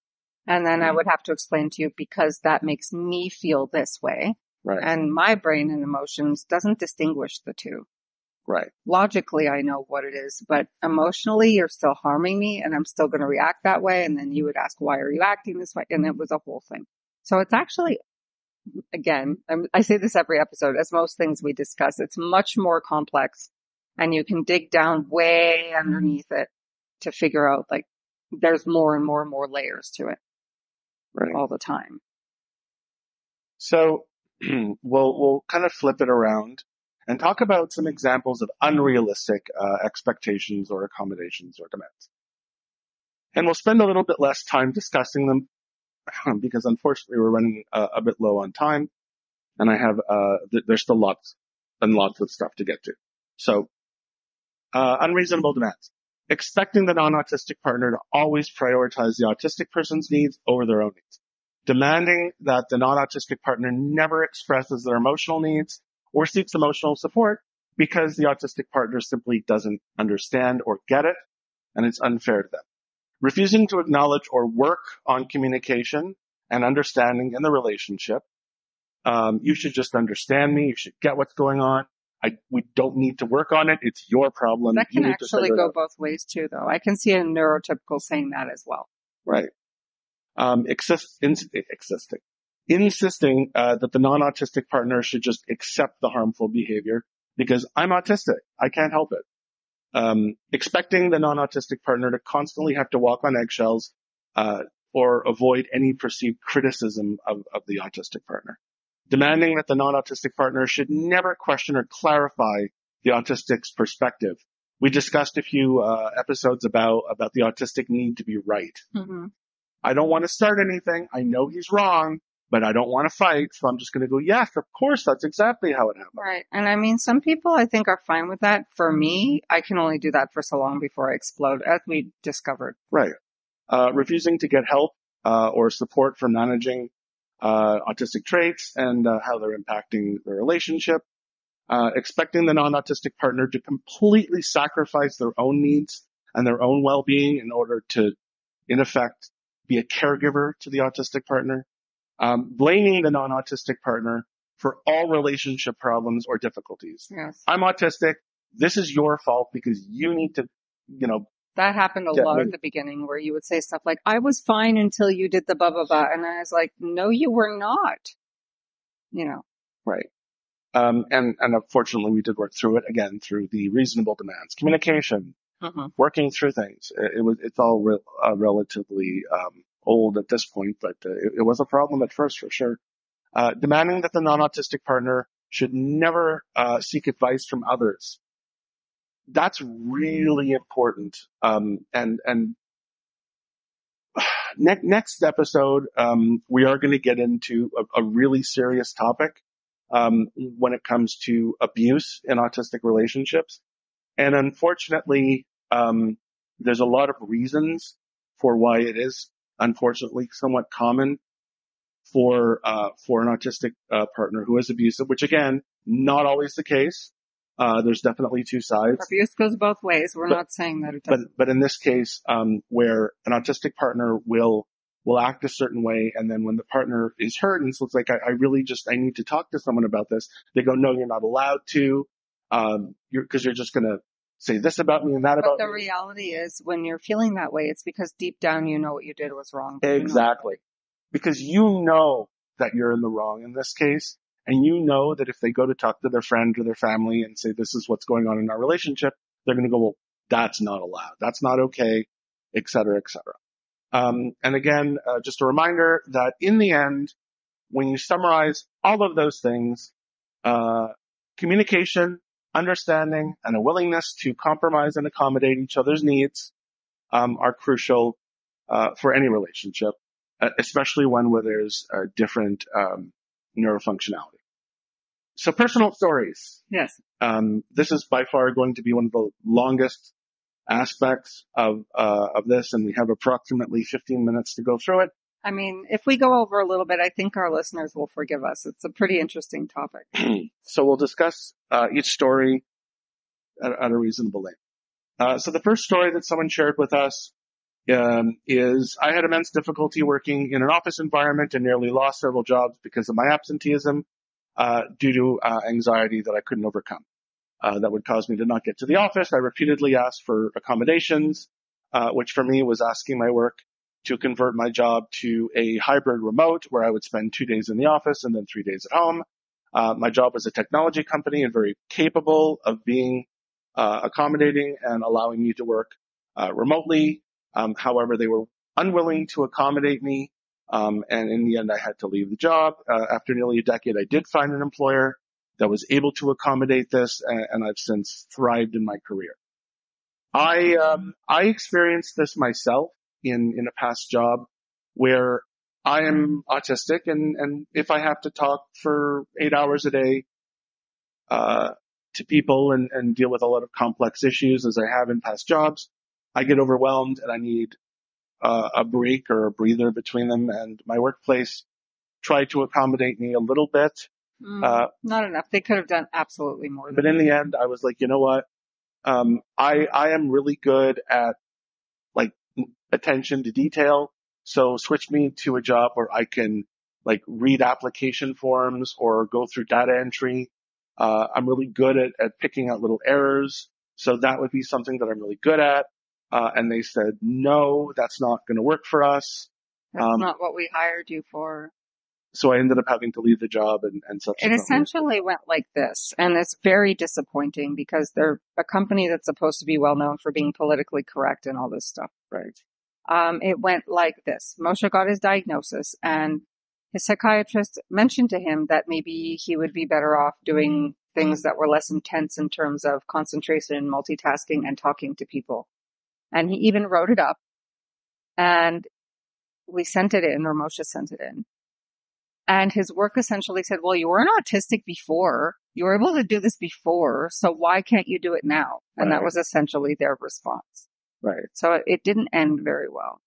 And then I would have to explain to you, because that makes me feel this way. Right. And my brain and emotions doesn't distinguish the two. Right. Logically, I know what it is, but emotionally, you're still harming me and I'm still going to react that way. And then you would ask, why are you acting this way? And it was a whole thing. So it's actually, again, I say this every episode, as most things we discuss, it's much more complex, and you can dig down way underneath it to figure out, like, there's more and more and more layers to it. Right. All the time. So we'll kind of flip it around and talk about some examples of unrealistic expectations or accommodations or demands. And we'll spend a little bit less time discussing them because unfortunately we're running a bit low on time, and I have there's still lots and lots of stuff to get to. So unreasonable demands. Expecting the non-autistic partner to always prioritize the autistic person's needs over their own needs. Demanding that the non-autistic partner never expresses their emotional needs or seeks emotional support because the autistic partner simply doesn't understand or get it, and it's unfair to them. Refusing to acknowledge or work on communication and understanding in the relationship. You should just understand me. You should get what's going on. We don't need to work on it. It's your problem. That can actually go both ways too, though. I can see a neurotypical saying that as well. Right. Insisting that the non-autistic partner should just accept the harmful behavior because I'm autistic. I can't help it. Expecting the non-autistic partner to constantly have to walk on eggshells or avoid any perceived criticism of the autistic partner. Demanding that the non-autistic partner should never question or clarify the autistic's perspective. We discussed a few episodes about the autistic need to be right. Mm-hmm. I don't want to start anything. I know he's wrong, but I don't want to fight. So I'm just going to go, yes, of course, that's exactly how it happened. Right. And I mean, some people I think are fine with that. For me, I can only do that for so long before I explode, as we discovered. Right. Refusing to get help or support for managing autistic traits and how they're impacting the relationship. Expecting the non-autistic partner to completely sacrifice their own needs and their own well-being in order to, in effect, be a caregiver to the autistic partner. Blaming the non-autistic partner for all relationship problems or difficulties. Yes. I'm autistic. This is your fault because you need to, That happened a lot at the beginning, where you would say stuff like, I was fine until you did the blah, blah, blah. And I was like, no, you were not. Right. And unfortunately we did work through it again through the reasonable demands, communication, working through things. It's all relatively, old at this point, but it was a problem at first for sure. Demanding that the non-autistic partner should never, seek advice from others. That's really important. Next episode, we are going to get into a really serious topic, when it comes to abuse in autistic relationships. And unfortunately, there's a lot of reasons for why it is, unfortunately, somewhat common for an autistic, partner who is abusive, which again, not always the case. There's definitely two sides. Abuse goes both ways. We're not saying that it doesn't. But in this case, where an autistic partner will act a certain way, and then when the partner is hurt and so it's like, I need to talk to someone about this, they go, no, you're not allowed to, because you're just going to say this about me and that about me. But the reality is, when you're feeling that way, it's because deep down you know what you did was wrong. Exactly. Because you know that you're in the wrong in this case, and you know that if they go to talk to their friend or their family and say, this is what's going on in our relationship, they're going to go, well, that's not allowed. That's not okay, et cetera, et cetera. And again, just a reminder that in the end, when you summarize all of those things, communication, understanding, and a willingness to compromise and accommodate each other's needs are crucial for any relationship, especially one where there's different neurofunctionality. So personal stories. Yes. This is by far going to be one of the longest aspects of this, and we have approximately 15 minutes to go through it. I mean, if we go over a little bit, I think our listeners will forgive us. It's a pretty interesting topic. So we'll discuss each story at a reasonable length. So the first story that someone shared with us is, I had immense difficulty working in an office environment and nearly lost several jobs because of my absenteeism due to anxiety that I couldn't overcome. That would cause me to not get to the office. I repeatedly asked for accommodations, which for me was asking my work to convert my job to a hybrid remote where I would spend 2 days in the office and then 3 days at home. My job was a technology company and very capable of being accommodating and allowing me to work remotely. However, they were unwilling to accommodate me. And in the end, I had to leave the job. After nearly a decade, I did find an employer that was able to accommodate this, and I've since thrived in my career. I experienced this myself in a past job where I am autistic, and if I have to talk for 8 hours a day to people and deal with a lot of complex issues as I have in past jobs, I get overwhelmed and I need a break or a breather between them, and my workplace tried to accommodate me a little bit. Not enough. They could have done absolutely more. But in the end, I was like, you know what? I am really good at like attention to detail. So switch me to a job where I can like read application forms or go through data entry. I'm really good at picking out little errors. So that would be something that I'm really good at. And they said, no, that's not going to work for us. That's not what we hired you for. So I ended up having to leave the job and subsequently. It essentially went like this, and it's very disappointing because they're a company that's supposed to be well known for being politically correct and all this stuff. Right. It went like this. Moshe got his diagnosis, and his psychiatrist mentioned to him that maybe he would be better off doing things that were less intense in terms of concentration and multitasking and talking to people. And he even wrote it up, and we sent it in, or Moshe sent it in. And his work essentially said, well, you weren't autistic before. You were able to do this before. So why can't you do it now? And that was essentially their response. Right. So it didn't end very well.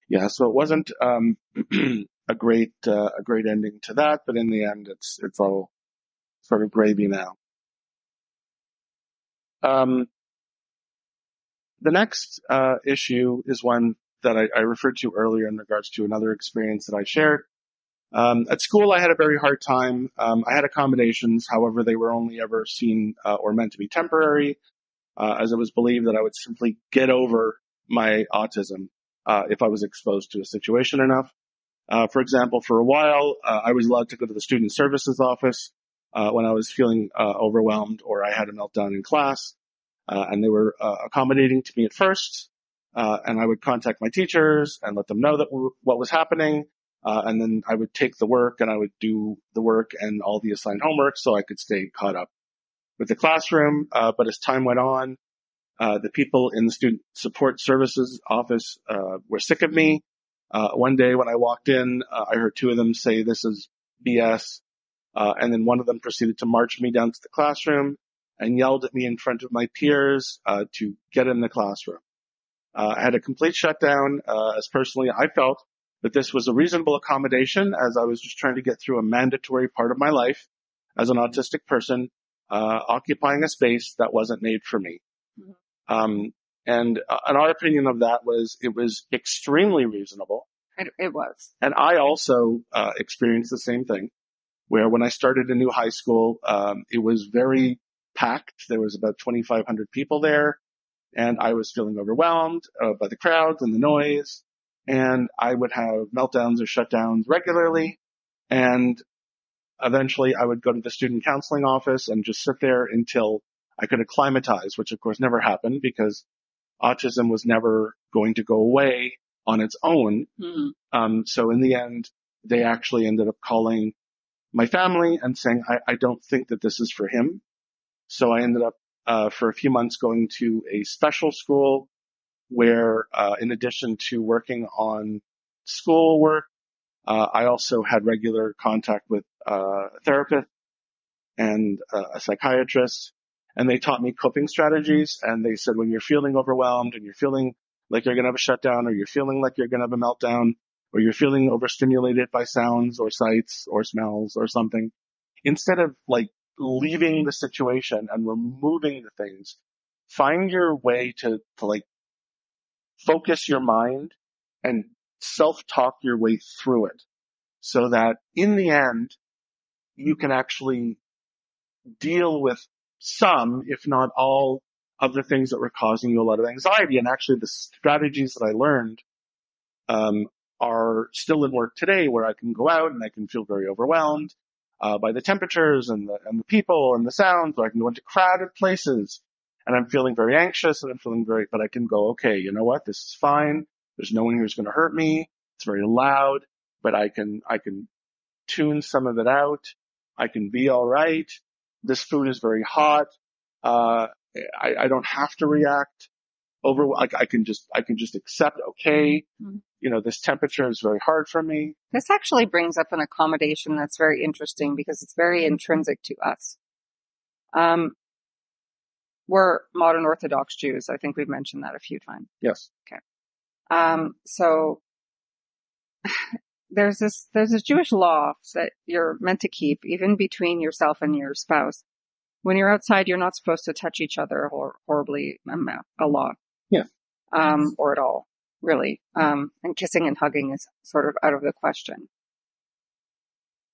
Yeah. So it wasn't, a great ending to that, but in the end, it's all sort of gravy now. The next, issue is one that I referred to earlier in regards to another experience that I shared. At school, I had a very hard time. I had accommodations. However, they were only ever seen or meant to be temporary, as it was believed that I would simply get over my autism if I was exposed to a situation enough. For example, for a while, I was allowed to go to the student services office when I was feeling overwhelmed or I had a meltdown in class, and they were accommodating to me at first. And I would contact my teachers and let them know that what was happening. And then I would take the work and I would do the work and all the assigned homework so I could stay caught up with the classroom. But as time went on, the people in the student support services office were sick of me. One day when I walked in, I heard two of them say, "This is BS." And then one of them proceeded to march me down to the classroom and yelled at me in front of my peers to get in the classroom. I had a complete shutdown, as personally I felt that this was a reasonable accommodation as I was just trying to get through a mandatory part of my life as an autistic person. occupying a space that wasn't made for me. Mhm. And our opinion of that was it was extremely reasonable. It was. And I also experienced the same thing, where when I started a new high school, it was very packed. There was about 2,500 people there, and I was feeling overwhelmed by the crowds and the noise. And I would have meltdowns or shutdowns regularly. And eventually I would go to the student counseling office and just sit there until I could acclimatize, which of course never happened because autism was never going to go away on its own. Mm-hmm. So in the end, they actually ended up calling my family and saying, I don't think that this is for him. So I ended up, for a few months going to a special school where, in addition to working on schoolwork, I also had regular contact with a therapist and a psychiatrist, and they taught me coping strategies. And they said, when you're feeling overwhelmed and you're feeling like you're going to have a shutdown, or you're feeling like you're going to have a meltdown, or you're feeling overstimulated by sounds or sights or smells or something, instead of like leaving the situation and removing the things, find your way to like focus your mind and self-talk your way through it so that in the end, you can actually deal with some, if not all, of the things that were causing you a lot of anxiety. And actually the strategies that I learned are still in work today, where I can go out and I can feel very overwhelmed by the temperatures and the people and the sounds, or I can go into crowded places and I'm feeling very anxious and but I can go, okay, you know what? This is fine. There's no one who's going to hurt me. It's very loud, but I can tune some of it out. I can be all right. This food is very hot. I don't have to react I can just accept, okay, Mm-hmm. you know, this temperature is very hard for me. This actually brings up an accommodation that's very interesting because it's very intrinsic to us. We're modern Orthodox Jews. I think we've mentioned that a few times. Yes. Okay. So there's this Jewish law that you're meant to keep even between yourself and your spouse. When you're outside, you're not supposed to touch each other horribly, a lot. Yeah. Or at all, really. And kissing and hugging is sort of out of the question.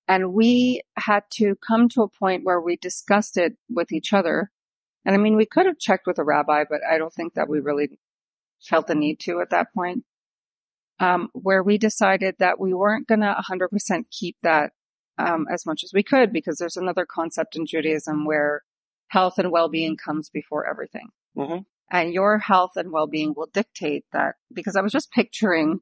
And we had to come to a point where we discussed it with each other. And I mean, we could have checked with a rabbi, but I don't think that we really felt the need to at that point. Where we decided that we weren't going to 100% keep that as much as we could, because there's another concept in Judaism where health and well-being comes before everything. Mm-hmm. And your health and well-being will dictate that, because I was just picturing,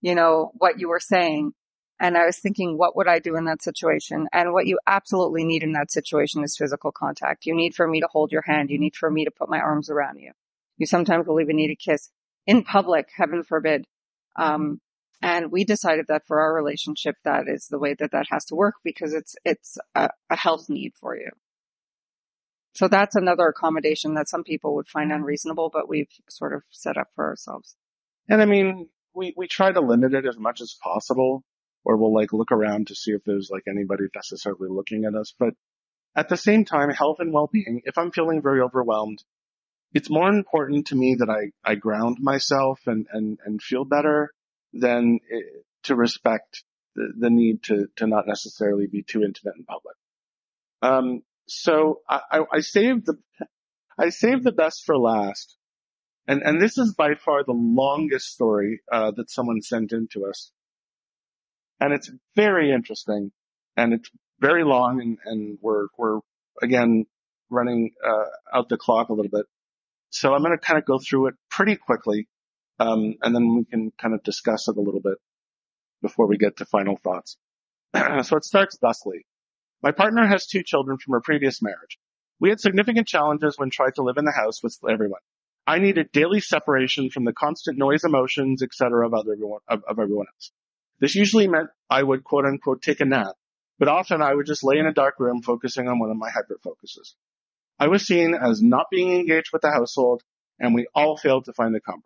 you know, what you were saying. And I was thinking, what would I do in that situation? And what you absolutely need in that situation is physical contact. You need for me to hold your hand. You need for me to put my arms around you. You sometimes will even need a kiss in public, heaven forbid. And we decided that for our relationship, that is the way that has to work, because it's a health need for you. So that's another accommodation that some people would find unreasonable, but we've sort of set up for ourselves. And I mean, we try to limit it as much as possible, or we'll like look around to see if there's like anybody necessarily looking at us. But at the same time, health and well-being, if I'm feeling very overwhelmed, it's more important to me that I ground myself and feel better than to respect the need to not necessarily be too intimate in public. So I saved the best for last. And this is by far the longest story, that someone sent in to us. And it's very interesting and it's very long and we're again running, out the clock a little bit. So I'm going to kind of go through it pretty quickly. And then we can kind of discuss it a little bit before we get to final thoughts. So it starts thusly. My partner has 2 children from her previous marriage. We had significant challenges when trying to live in the house with everyone. I needed daily separation from the constant noise, emotions, etc. of everyone else. This usually meant I would quote unquote take a nap, but often I would just lay in a dark room focusing on one of my hyper focuses. I was seen as not being engaged with the household, and we all failed to find the comfort.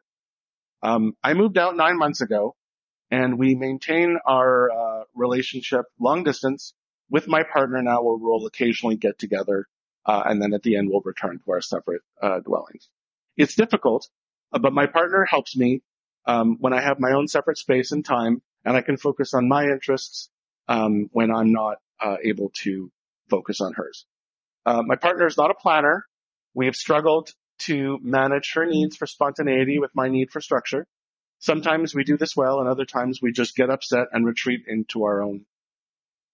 I moved out 9 months ago, and we maintain our relationship long distance with my partner now, where we'll occasionally get together And then at the end, we'll return to our separate dwellings. It's difficult, but my partner helps me when I have my own separate space and time, and I can focus on my interests when I'm not able to focus on hers. My partner is not a planner. We have struggled to manage her needs for spontaneity with my need for structure. Sometimes we do this well, and other times we just get upset and retreat into our own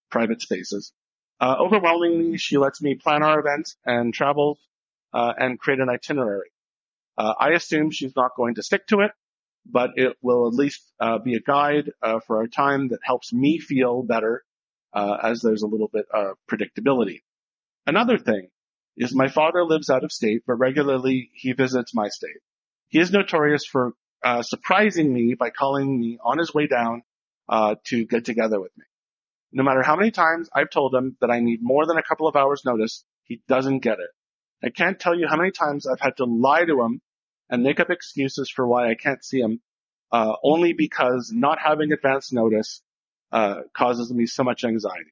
private spaces. Overwhelmingly, she lets me plan our events and travel and create an itinerary. I assume she's not going to stick to it, but it will at least be a guide for our time that helps me feel better as there's a little bit of predictability. Another thing is my father lives out of state, but regularly he visits my state. He is notorious for surprising me by calling me on his way down to get together with me. No matter how many times I've told him that I need more than a couple of hours notice, he doesn't get it. I can't tell you how many times I've had to lie to him and make up excuses for why I can't see him, only because not having advance notice causes me so much anxiety.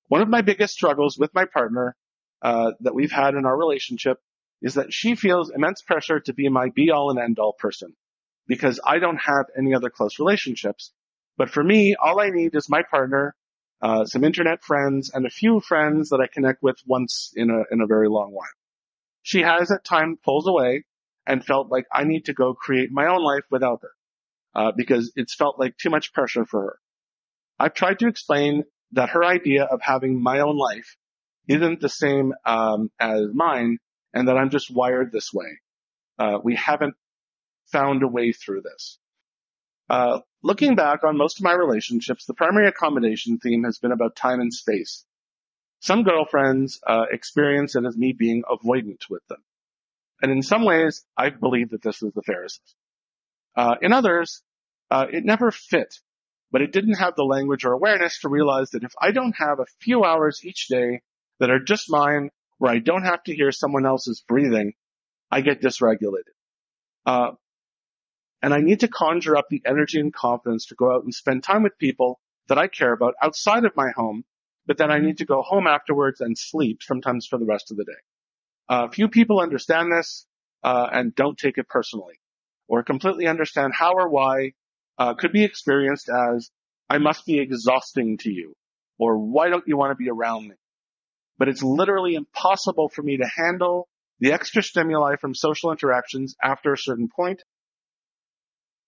One of my biggest struggles with my partner that we've had in our relationship is that she feels immense pressure to be my be-all and end-all person because I don't have any other close relationships. But for me, all I need is my partner, some internet friends, and a few friends that I connect with once in a very long while. She has at times pulled away and felt like I need to go create my own life without her because it's felt like too much pressure for her. I've tried to explain that her idea of having my own life isn't the same as mine and that I'm just wired this way. We haven't found a way through this. Looking back on most of my relationships, the primary accommodation theme has been about time and space. Some girlfriends experience it as me being avoidant with them. And in some ways, I believe that this is the fairest. In others, it never fit, but it didn't have the language or awareness to realize that if I don't have a few hours each day that are just mine, where I don't have to hear someone else's breathing, I get dysregulated. And I need to conjure up the energy and confidence to go out and spend time with people that I care about outside of my home, but then I need to go home afterwards and sleep, sometimes for the rest of the day. Few people understand this and don't take it personally, or completely understand how or why could be experienced as, I must be exhausting to you, or why don't you want to be around me? But it's literally impossible for me to handle the extra stimuli from social interactions after a certain point.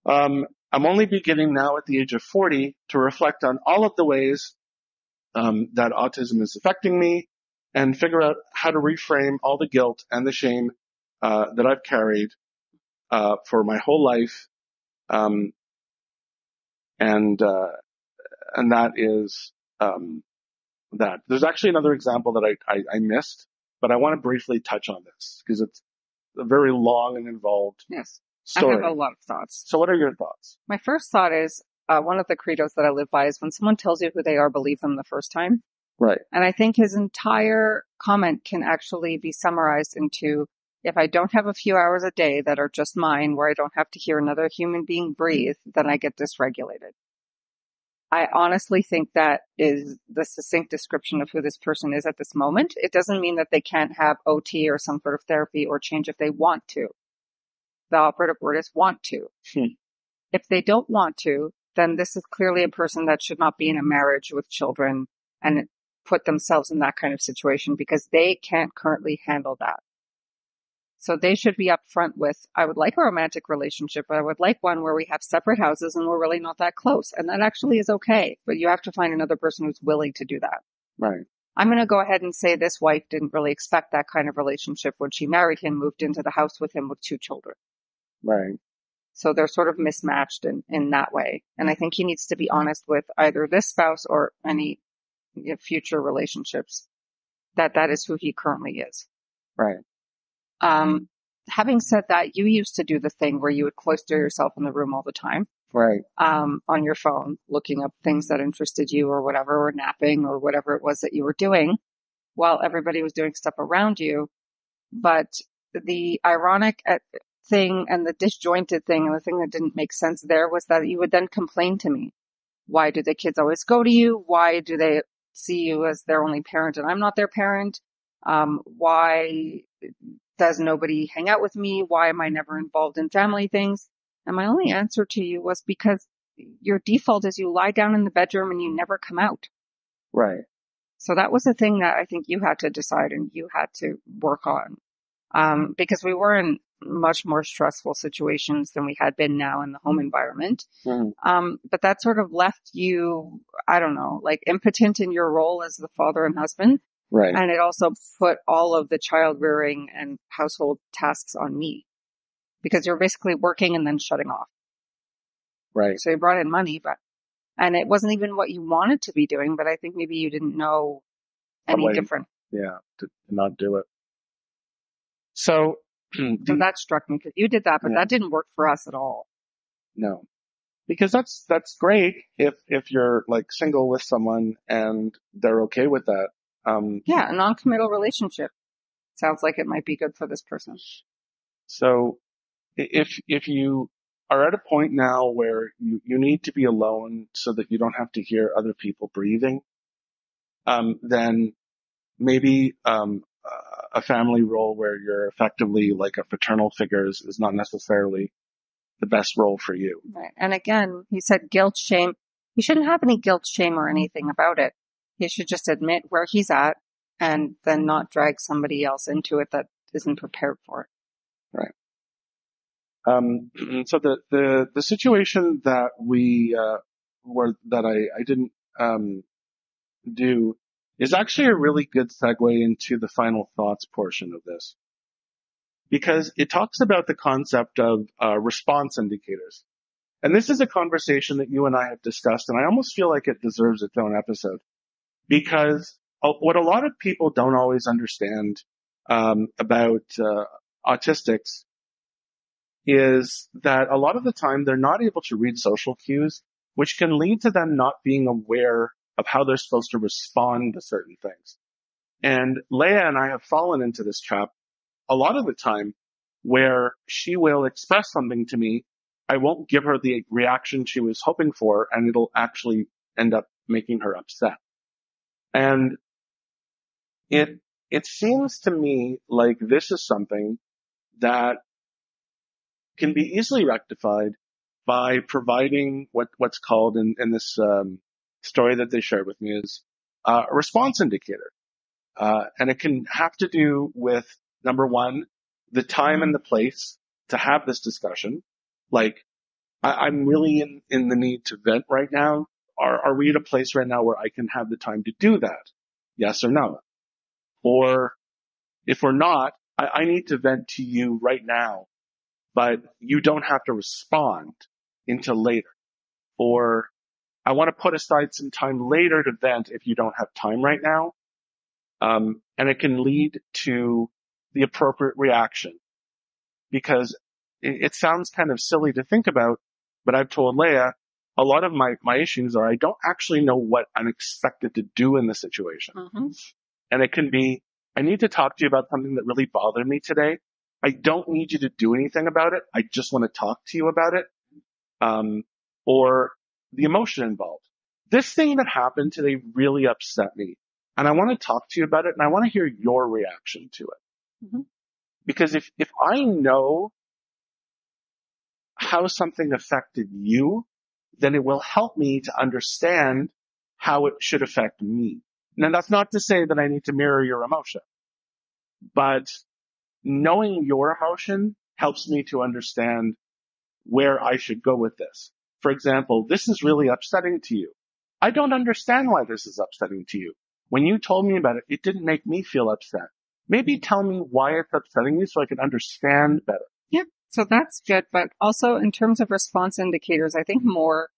I'm only beginning now at the age of 40 to reflect on all of the ways that autism is affecting me and figure out how to reframe all the guilt and the shame that I've carried for my whole life. And that is that. There's actually another example that I missed, but I want to briefly touch on this because it's a very long and involved story. I have a lot of thoughts. So what are your thoughts? My first thought is, one of the credos that I live by is when someone tells you who they are, believe them the first time. Right. And I think his entire comment can actually be summarized into, if I don't have a few hours a day that are just mine, where I don't have to hear another human being breathe, then I get dysregulated. I honestly think that is the succinct description of who this person is at this moment. It doesn't mean that they can't have OT or some sort of therapy or change if they want to. The operative word is want to. If they don't want to, then this is clearly a person that should not be in a marriage with children and put themselves in that kind of situation because they can't currently handle that. So they should be upfront with, I would like a romantic relationship, but I would like one where we have separate houses and we're really not that close. And that actually is okay, but you have to find another person who's willing to do that. Right. I'm going to go ahead and say this wife didn't really expect that kind of relationship when she married him, moved into the house with him with 2 children. Right. So they're sort of mismatched in that way. And I think he needs to be honest with either this spouse or any future relationships that is who he currently is. Right. Having said that, you used to do the thing where you would cloister yourself in the room all the time. Right. On your phone, looking up things that interested you or whatever, or napping or whatever it was that you were doing while everybody was doing stuff around you. But the ironic thing and the disjointed thing and the thing that didn't make sense there was that you would then complain to me. Why do the kids always go to you? Why do they see you as their only parent and I'm not their parent? Why does nobody hang out with me? Why am I never involved in family things? And my only answer to you was because your default is you lie down in the bedroom and you never come out. Right. So that was the thing that I think you had to decide and you had to work on. Because we were in much more stressful situations than we had been now in the home environment. But that sort of left you, I don't know, like impotent in your role as the father and husband. Right. And it also put all of the child rearing and household tasks on me because you're basically working and then shutting off. Right. So you brought in money, and it wasn't even what you wanted to be doing, but I think maybe you didn't know any different. Yeah, to not do it. So that struck me because you did that, but that didn't work for us at all. No, because that's great if you're like single with someone and they're okay with that. A non-committal relationship sounds like it might be good for this person. So if you are at a point now where you need to be alone so that you don't have to hear other people breathing, then maybe a family role where you're effectively like a paternal figure is not necessarily the best role for you. Right. And again, he said guilt, shame. He shouldn't have any guilt, shame, or anything about it. He should just admit where he's at and then not drag somebody else into it that isn't prepared for it. Right. So the situation that I didn't do is actually a really good segue into the final thoughts portion of this, because it talks about the concept of response indicators. And this is a conversation that you and I have discussed, and I almost feel like it deserves its own episode, because what a lot of people don't always understand about autistics is that a lot of the time they're not able to read social cues, which can lead to them not being aware of how they're supposed to respond to certain things. And Leah and I have fallen into this trap a lot of the time, where she will express something to me. I won't give her the reaction she was hoping for, and it'll actually end up making her upset. And it seems to me like this is something that can be easily rectified by providing what's called in this story that they shared with me is a response indicator. And it can have to do with, number one, the time and the place to have this discussion. Like, I'm really in the need to vent right now. Are we at a place right now where I can have the time to do that? Yes or no? Or if we're not, I need to vent to you right now, but you don't have to respond until later. Or I want to put aside some time later to vent if you don't have time right now. And it can lead to the appropriate reaction, because it sounds kind of silly to think about, but I've told Leah a lot of my issues are I don't actually know what I'm expected to do in the situation. Mm-hmm. And it can be, I need to talk to you about something that really bothered me today. I don't need you to do anything about it. I just want to talk to you about it. Or the emotion involved. This thing that happened today really upset me. And I want to talk to you about it, and I want to hear your reaction to it. Mm-hmm. Because if I know how something affected you, then it will help me to understand how it should affect me. Now, that's not to say that I need to mirror your emotion, but knowing your emotion helps me to understand where I should go with this. For example, this is really upsetting to you. I don't understand why this is upsetting to you. When you told me about it, it didn't make me feel upset. Maybe tell me why it's upsetting you so I can understand better. Yeah, so that's good. But also in terms of response indicators, I think more,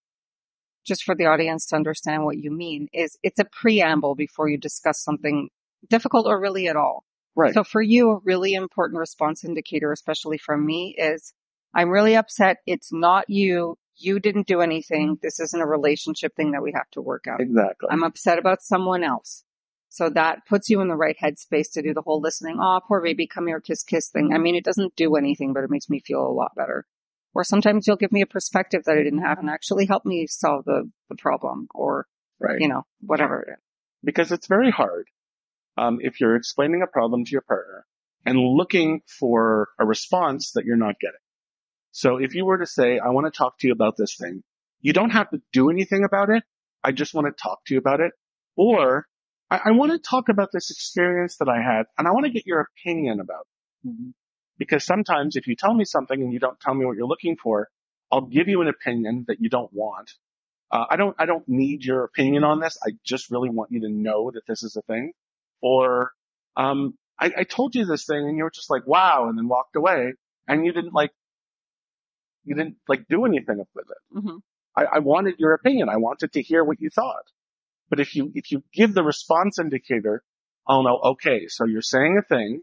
just for the audience to understand what you mean, is it's a preamble before you discuss something difficult or really at all. Right. So for you, a really important response indicator, especially from me, is I'm really upset. It's not you. You didn't do anything. This isn't a relationship thing that we have to work out. Exactly. I'm upset about someone else. So that puts you in the right headspace to do the whole listening, oh, poor baby, come here, kiss, kiss thing. I mean, it doesn't do anything, but it makes me feel a lot better. Or sometimes you'll give me a perspective that I didn't have and actually help me solve the problem or, right. Whatever. Because it's very hard if you're explaining a problem to your partner and looking for a response that you're not getting. So if you were to say, I want to talk to you about this thing, you don't have to do anything about it. I just want to talk to you about it. Or I want to talk about this experience that I had and I want to get your opinion about it. Mm-hmm. Because sometimes if you tell me something and you don't tell me what you're looking for, I'll give you an opinion that you don't want. I don't need your opinion on this. I just really want you to know that this is a thing. Or, I told you this thing and you were just like, wow, and then walked away and you didn't do anything with it. Mm-hmm. I wanted your opinion. I wanted to hear what you thought. But if you give the response indicator, I'll know, okay, so you're saying a thing.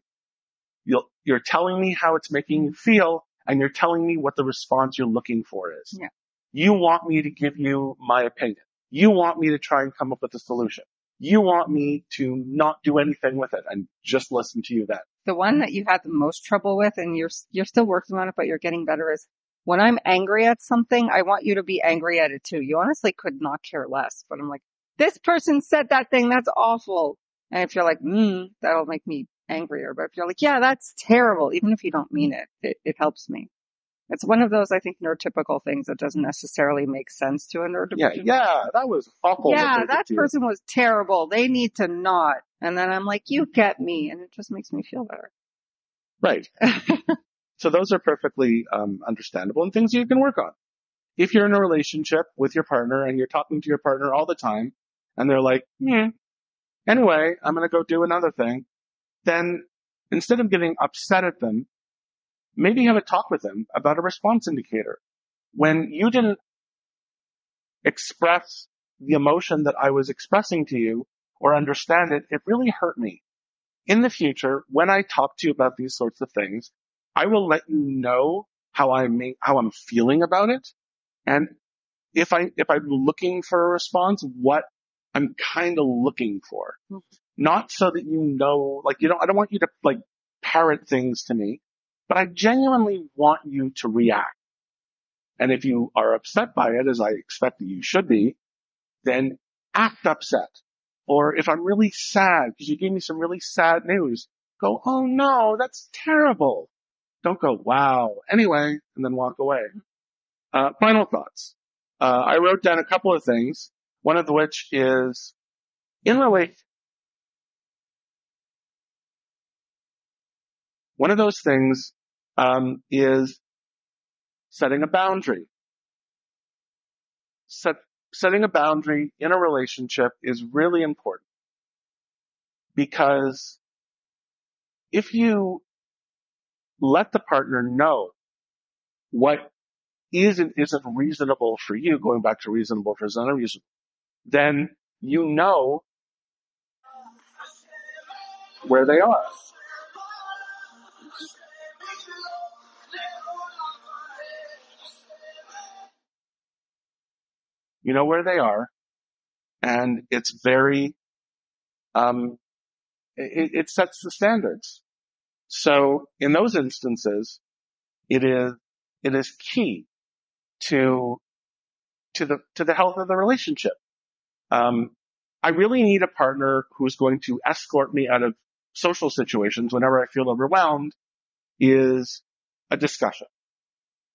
You're telling me how it's making you feel and you're telling me what the response you're looking for is. Yeah. You want me to give you my opinion. You want me to try and come up with a solution. You want me to not do anything with it and just listen to you then. The one that you had the most trouble with and you're still working on it, but you're getting better is when I'm angry at something, I want you to be angry at it too. You honestly could not care less, but I'm like, this person said that thing. That's awful. And if you're like, that'll make me angrier. But if you're like, yeah, that's terrible. Even if you don't mean it, it helps me. It's one of those, I think, neurotypical things that doesn't necessarily make sense to a neurodivergent. Yeah, that was awful. Yeah, that person was terrible. They need to not. And then I'm like, you get me. And it just makes me feel better. Right. So those are perfectly understandable and things you can work on. If you're in a relationship with your partner and you're talking to your partner all the time and they're like, anyway, I'm going to go do another thing, then instead of getting upset at them, maybe have a talk with them about a response indicator. When you didn't express the emotion that I was expressing to you or understand it, it really hurt me. In the future, when I talk to you about these sorts of things, I will let you know how I'm feeling about it. And if I'm looking for a response, what I'm kind of looking for. Not so that you know, I don't want you to parrot things to me, but I genuinely want you to react. And if you are upset by it, as I expect that you should be, then act upset. Or if I'm really sad because you gave me some really sad news, go, oh no, that's terrible. Don't go, wow. Anyway, and then walk away. Final thoughts. I wrote down a couple of things, one of which is one of those things is setting a boundary. Setting a boundary in a relationship is really important because if you let the partner know what is and isn't reasonable for you, going back to reasonable versus unreasonable, then you know where they are. You know where they are, and it's very, it sets the standards. So in those instances, it is key to the health of the relationship. I really need a partner who's going to escort me out of social situations whenever I feel overwhelmed is a discussion.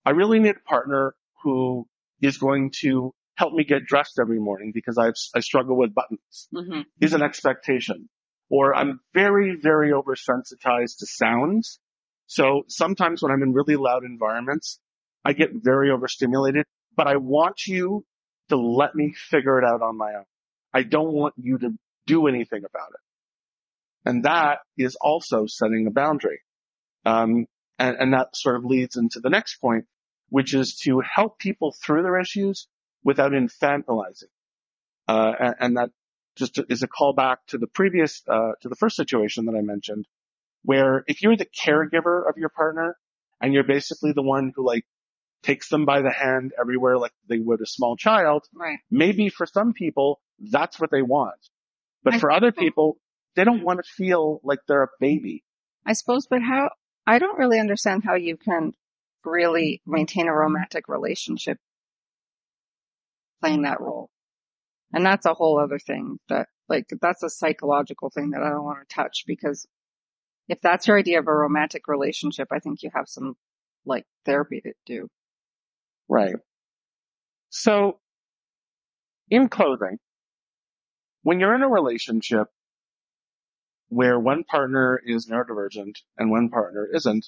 I really need a partner who is going to help me get dressed every morning because I struggle with buttons. Mm-hmm. Is an expectation. Or I'm very, very oversensitized to sounds. So sometimes when I'm in really loud environments, I get very overstimulated, but I want you to let me figure it out on my own. I don't want you to do anything about it. And that is also setting a boundary. And that sort of leads into the next point, which is to help people through their issues without infantilizing. And that just is a callback to the previous, to the first situation that I mentioned, where if you're the caregiver of your partner and you're basically the one who takes them by the hand everywhere like they would a small child, right. Maybe for some people, that's what they want. But for other people, they don't want to feel like they're a baby. I suppose, but I don't really understand how you can really maintain a romantic relationship playing that role. And that's a whole other thing that Like, that's a psychological thing that I don't want to touch, because if that's your idea of a romantic relationship, I think you have some like therapy to do. Right. So in closing, when you're in a relationship where one partner is neurodivergent and one partner isn't,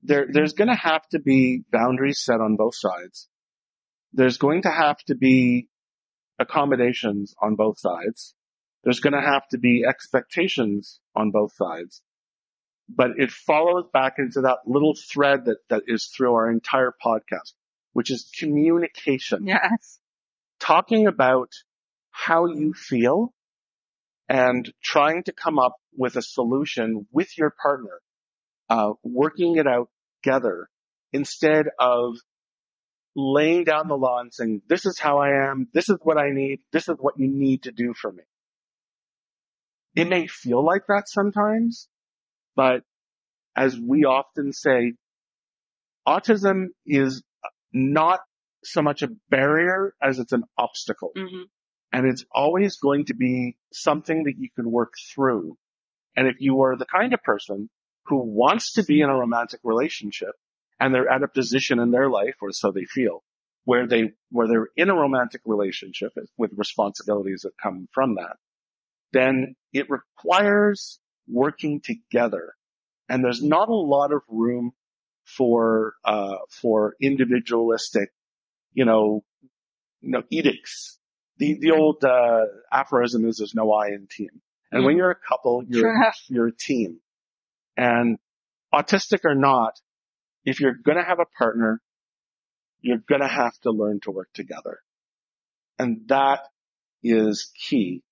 there's going to have to be boundaries set on both sides. There's going to have to be accommodations on both sides. There's going to have to be expectations on both sides. But it follows back into that little thread that is through our entire podcast, which is communication. Yes. Talking about how you feel and trying to come up with a solution with your partner, working it out together instead of laying down the law and saying, this is how I am, this is what I need, this is what you need to do for me. It may feel like that sometimes, but as we often say, autism is not so much a barrier as it's an obstacle. Mm-hmm. And it's always going to be something that you can work through. And if you are the kind of person who wants to be in a romantic relationship and they're at a position in their life, or so they feel, where they're in a romantic relationship with responsibilities that come from that, then it requires working together. And there's not a lot of room for individualistic, edicts. The old aphorism is there's no I in team. And when you're a couple, you're a team. And autistic or not, if you're going to have a partner, you're going to have to learn to work together. And that is key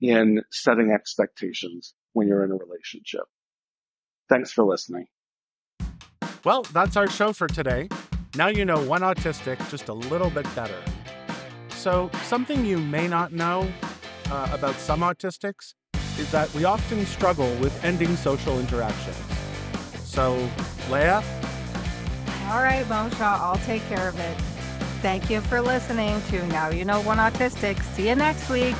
in setting expectations when you're in a relationship. Thanks for listening. Well, that's our show for today. Now you know one autistic just a little bit better. So something you may not know about some autistics is that we often struggle with ending social interactions. So, Leah? All right, Moshe, I'll take care of it. Thank you for listening to Now You Know One Autistic. See you next week.